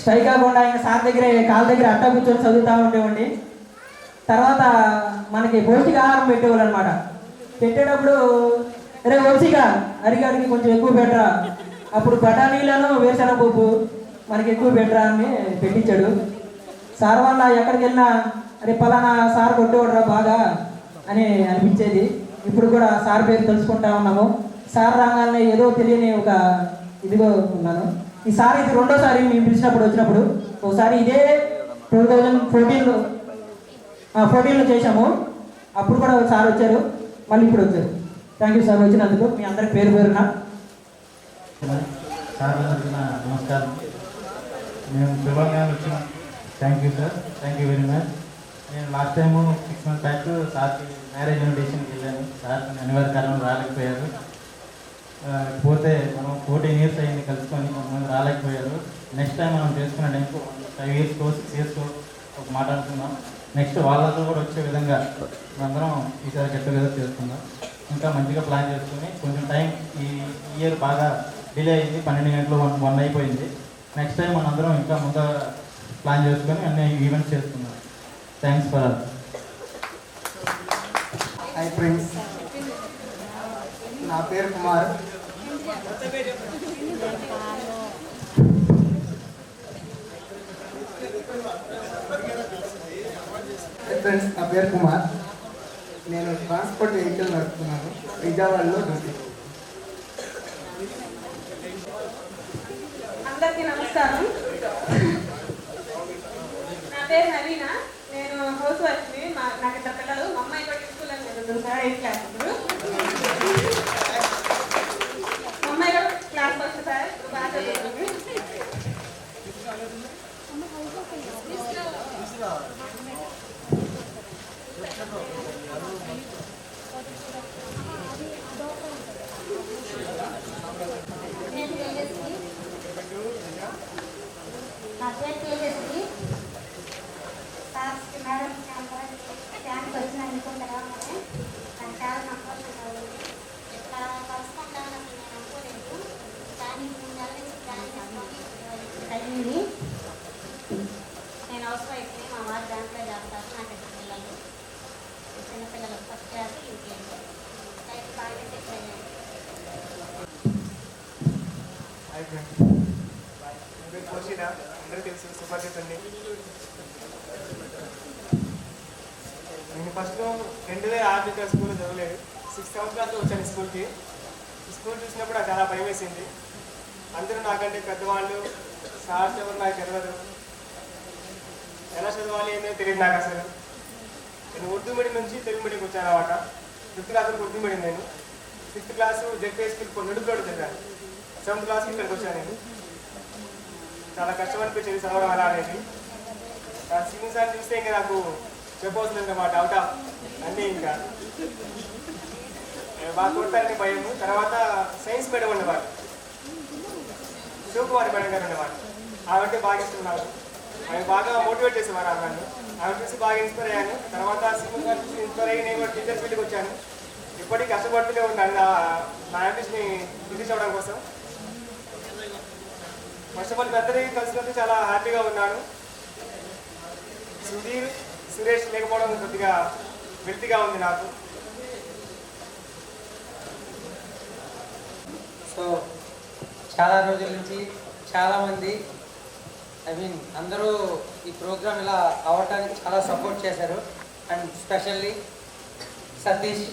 స్ట్రైక్ కాకుండా ఆయన సార్ దగ్గర కాళ్ళ దగ్గర అట్ట కూర్చొని చదువుతూ ఉండేవాడిని. తర్వాత మనకి పౌష్టికాహారం పెట్టేవాళ్ళు అనమాట. పెట్టేటప్పుడు రే వంశీగా అరిగాడికి కొంచెం ఎక్కువ పెట్టరా, అప్పుడు బఠానీలను వేరుశనగ పప్పు మనకి ఎక్కువ పెట్టరా అని పెట్టించాడు. సార్ వల్ల ఎక్కడికి వెళ్ళినా అరే పలానా సార్ కొట్టేవాడురా బాగా అని అనిపించేది. ఇప్పుడు కూడా సార్ పేరు తెలుసుకుంటా ఉన్నాము. సార్ రాగానే ఏదో తెలియని ఒక ఇదిగో ఉన్నాను. ఈ సార్ ఇది రెండోసారి మేము పిలిచినప్పుడు వచ్చినప్పుడు, ఒకసారి ఇదే 2014లో చేశాము. అప్పుడు కూడా సార్ వచ్చారు, మళ్ళీ ఇప్పుడు వచ్చారు. థ్యాంక్ యూ సార్ వచ్చినందుకు. మీ అందరికి పేరు పేరున సార్ అందరికీ నా నమస్కారం. మేము శుభంగా వచ్చినాం. Thank you sir, thank you very much. నేను లాస్ట్ టైము 6 months బ్యాక్ సార్కి మ్యారేజ్ ఇన్విటేషన్కి వెళ్ళాను. సార్ అనివార్య కారణం రాలేకపోయారు. పోతే మనం 14 years అయింది కలుసుకొని, కొంతమంది రాలేకపోయారు. నెక్స్ట్ టైం మనం చేసుకున్న టైంకు 5 years 6 years ఒక మాట్లాడుతున్నాం. నెక్స్ట్ వాళ్ళతో కూడా వచ్చే విధంగా అందరం ఈసారి గెట్ టుగెదర్ చేసుకుందాం. ఇంకా మంచిగా ప్లాన్ చేసుకుని, కొంచెం టైం ఈ ఇయర్ బాగా డిలే అయింది, 12 గంటలు 1 అయిపోయింది. నెక్స్ట్ టైం మనందరం ఇంకా ముందు ప్లాన్ చేసుకొని అన్ని ఈవెంట్స్ చేసుకుందాం. Thanks for all. Hi friends, నా పేరు కుమార్. ఫ్రెండ్స్, నా పేరు కుమార్. నేను ట్రాన్స్పోర్ట్ వెహికల్ నడుపుతున్నాను విజయవాడలో డ్యూటీ. అందరికీ నమస్కారం. నా పేరు నవీన. నేను హౌస్ వైఫ్ని. నాకు 2 పిల్లలు. మా అమ్మాయి కూడా స్కూల్లో చదువుతుంది సార్, 8th class. ఇప్పుడు మా అమ్మాయి కూడా క్లాస్ ఫస్ట్ సార్, బాగా చదువుతుంది. నా పేరు తేజస్వి. మేడం క్యాంప్కి వచ్చినందుకు తర్వాత నాకు చాలా సంతోషంగా ఉంది. ఇట్లా కలుసుకుంటానని అసలు నేను అనుకోలేదు, కానీ 3 నెలల నుంచి ప్లాన్ చేసుకొని అయ్యింది. నేను హౌస్ వైఫ్ని. మా వారు దాంట్లో చేస్తారు. నాకు 2 పిల్లలు. చిన్నపిల్లలు ఫస్ట్ క్లాస్, యూకేజీ. లైఫ్ బాగా సెటిల్ అయ్యాను. అందరూ తెలుసు, సుపరిచితండి. నేను ఫస్ట్లో 2006 స్కూల్లో చదవలేదు. 6th సంవత్సరాలతో వచ్చాను స్కూల్కి. స్కూల్ చూసినప్పుడు నాకు చాలా భయం వేసింది. అందరూ నాకంటే పెద్దవాళ్ళు, సార్స్ ఎవరు నాకు తెలియదు. ఎలా చదవాలి ఏమో తెలియదు నాకు అసలు. నేను ఉర్దూ మీడియం నుంచి తెలుగు మీడియంకి వచ్చాను అనమాట. 5th క్లాస్ ఉర్దూ మీడియం నేను. 6th క్లాస్ జెడ్పీ స్కూల్ నడుపులోడు చదివాను. 7th క్లాస్కి ఇక్కడికి వచ్చాను నేను. చాలా కష్టం అనిపించేది చదవడం అలా అనేది. సింగింగ్ సార్ చూస్తే ఇంకా నాకు చెప్పవలసింది అన్నమాట. అవుట్ ఆఫ్ అన్నీ ఇంకా బాగా కొడతారని భయం. తర్వాత సైన్స్ మేడం ఉండేవాడు, శివకుమారి మేడం గారు ఉండేవాడు. ఆవిడ బాగా ఇష్టం నాకు. ఆయన బాగా మోటివేట్ చేసేవారు నన్ను. ఆవిడ చూసి బాగా ఇన్స్పైర్ అయ్యాను. తర్వాత సింగింగ్ సార్ చూసి ఇన్స్పైర్ అయ్యి నేను టీచర్స్ ఫీల్డ్కి వచ్చాను. ఇప్పటికీ కష్టపడుతూనే ఉన్నాను నా అంబిషన్ని రిలీజ్ అవ్వడం కోసం. ఫస్ట్ ఆఫ్ ఆల్ అందరికీ కలిసినందుకు చాలా హ్యాపీగా ఉన్నాను. సుధీర్, సురేష్ లేకపోవడం కొద్దిగా వెల్తిగా ఉంది నాకు. సో చాలా రోజుల నుంచి చాలామంది అందరూ ఈ ప్రోగ్రామ్ ఇలా అవ్వటానికి చాలా సపోర్ట్ చేశారు. అండ్ స్పెషల్లీ సతీష్,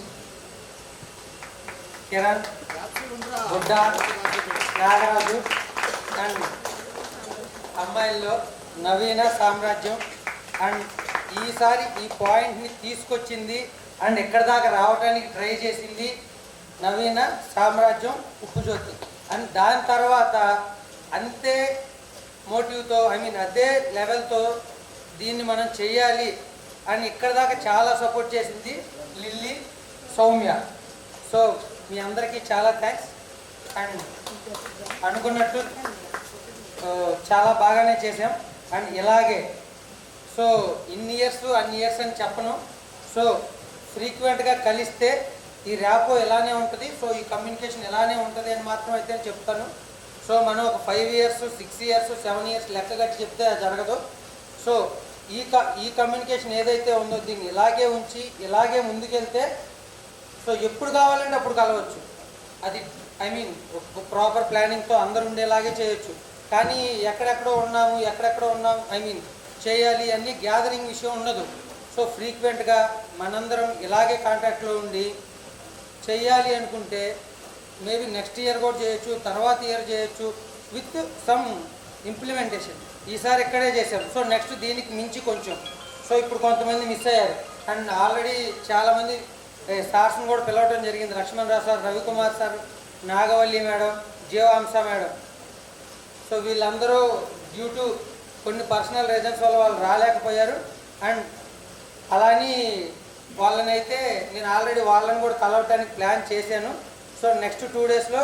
కిరణ్, గుడ్డ, నాగరాజు అండ్ అమ్మాయిల్లో నవీన సామ్రాజ్యం. అండ్ ఈసారి ఈ పాయింట్ని తీసుకొచ్చింది అండ్ ఎక్కడి దాకా రావడానికి ట్రై చేసింది నవీన సామ్రాజ్యం, ఉప్పుజ్యోతి. అండ్ దాని తర్వాత అంతే మోటివ్తో అదే లెవెల్తో దీన్ని మనం చెయ్యాలి అని ఇక్కడ దాకా చాలా సపోర్ట్ చేసింది లిల్లీ, సౌమ్య. సో మీ అందరికీ చాలా థ్యాంక్స్. అండ్ అనుకున్నట్టు చాలా బాగానే చేసాం. అండ్ ఇలాగే సో ఇన్ని ఇయర్స్ అని చెప్పను. సో ఫ్రీక్వెంట్గా కలిస్తే ఈ ర్యాపో ఇలానే ఉంటుంది, సో ఈ కమ్యూనికేషన్ ఇలానే ఉంటుంది అని మాత్రం అయితే చెప్తాను. సో మనం ఒక 5 years 6 years 7 years లెక్క కట్టి చెప్తే అది జరగదు. సో ఈ కమ్యూనికేషన్ ఏదైతే ఉందో దీన్ని ఇలాగే ఉంచి ఇలాగే ముందుకెళ్తే సో ఎప్పుడు కావాలంటే అప్పుడు కలవచ్చు. అది ఐ మీన్ ప్రాపర్ ప్లానింగ్తో అందరు ఉండేలాగే చేయొచ్చు. కానీ ఎక్కడెక్కడో ఉన్నాము ఐ మీన్ చేయాలి అన్ని గ్యాదరింగ్ విషయం ఉండదు. సో ఫ్రీక్వెంట్గా మనందరం ఇలాగే కాంటాక్ట్లో ఉండి చేయాలి అనుకుంటే మేబీ నెక్స్ట్ ఇయర్ కూడా చేయొచ్చు, తర్వాత ఇయర్ చేయొచ్చు విత్ సమ్ ఇంప్లిమెంటేషన్. ఈసారి ఇక్కడే చేశాం, సో నెక్స్ట్ దీనికి మించి కొంచెం. సో ఇప్పుడు కొంతమంది మిస్ అయ్యారు అండ్ ఆల్రెడీ చాలామంది సార్స్ని కూడా పిలవడం జరిగింది. లక్ష్మణ్ రావు సార్, రవికుమార్ సార్, నాగవల్లి మేడం, జీవాంశ మేడం. సో వీళ్ళందరూ డ్యూ టు కొన్ని పర్సనల్ రీజన్స్ వల్ల వాళ్ళు రాలేకపోయారు. అండ్ అలాని వాళ్ళనైతే నేను ఆల్రెడీ వాళ్ళని కూడా కలవటానికి ప్లాన్ చేశాను. సో నెక్స్ట్ 2 daysలో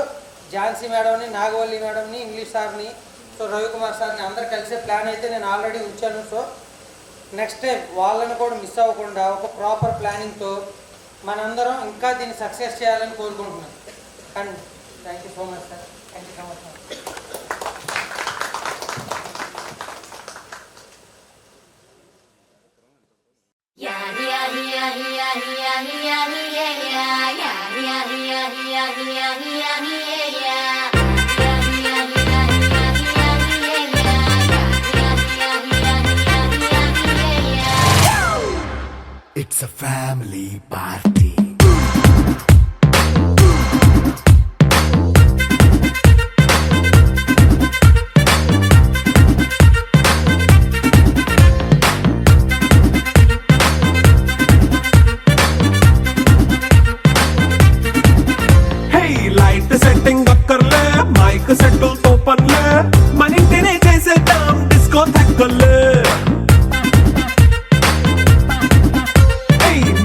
ఝాన్సీ మేడంని, నాగవల్లి మేడంని, ఇంగ్లీష్ సార్ని, సో రవికుమార్ సార్ని అందరు కలిసే ప్లాన్ అయితే నేను ఆల్రెడీ ఉంచాను. సో నెక్స్ట్ టైం వాళ్ళని కూడా మిస్ అవ్వకుండా ఒక ప్రాపర్ ప్లానింగ్తో మనందరం ఇంకా దీన్ని సక్సెస్ చేయాలని కోరుకుంటున్నాను. And thank you so much sir. Thank you so much. It's a family party. సెట్టిల్ తో పనులే మన ఇంటినే చేసేద్దాం డిస్కో తగ్గలే.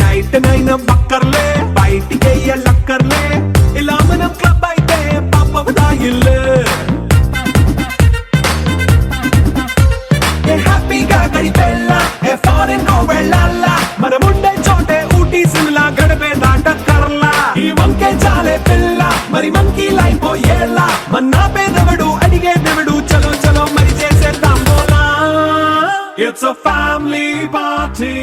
నైట్ నైన్ బక్కర్లే బయటికి లక్కర్లే ఇలా మనం క్లబ్ అయితే పాపదాయిల్లే. హ్యాపీగా గడిపెళ్ళా ఫారెన్ వెళ్ళాలా మనం ఉండే చోటే ఊటీ సిమ్లా గడిపే దాటక్కర్లా. ఈ వంకే చాలే పిల్ల మరి మంకీ లైఫ్ ఏళ్ళ మన్నా పేదవడు అడిగే దేవుడు చలో చలో మరి చేసేద్దాం బోలా. It's a family party.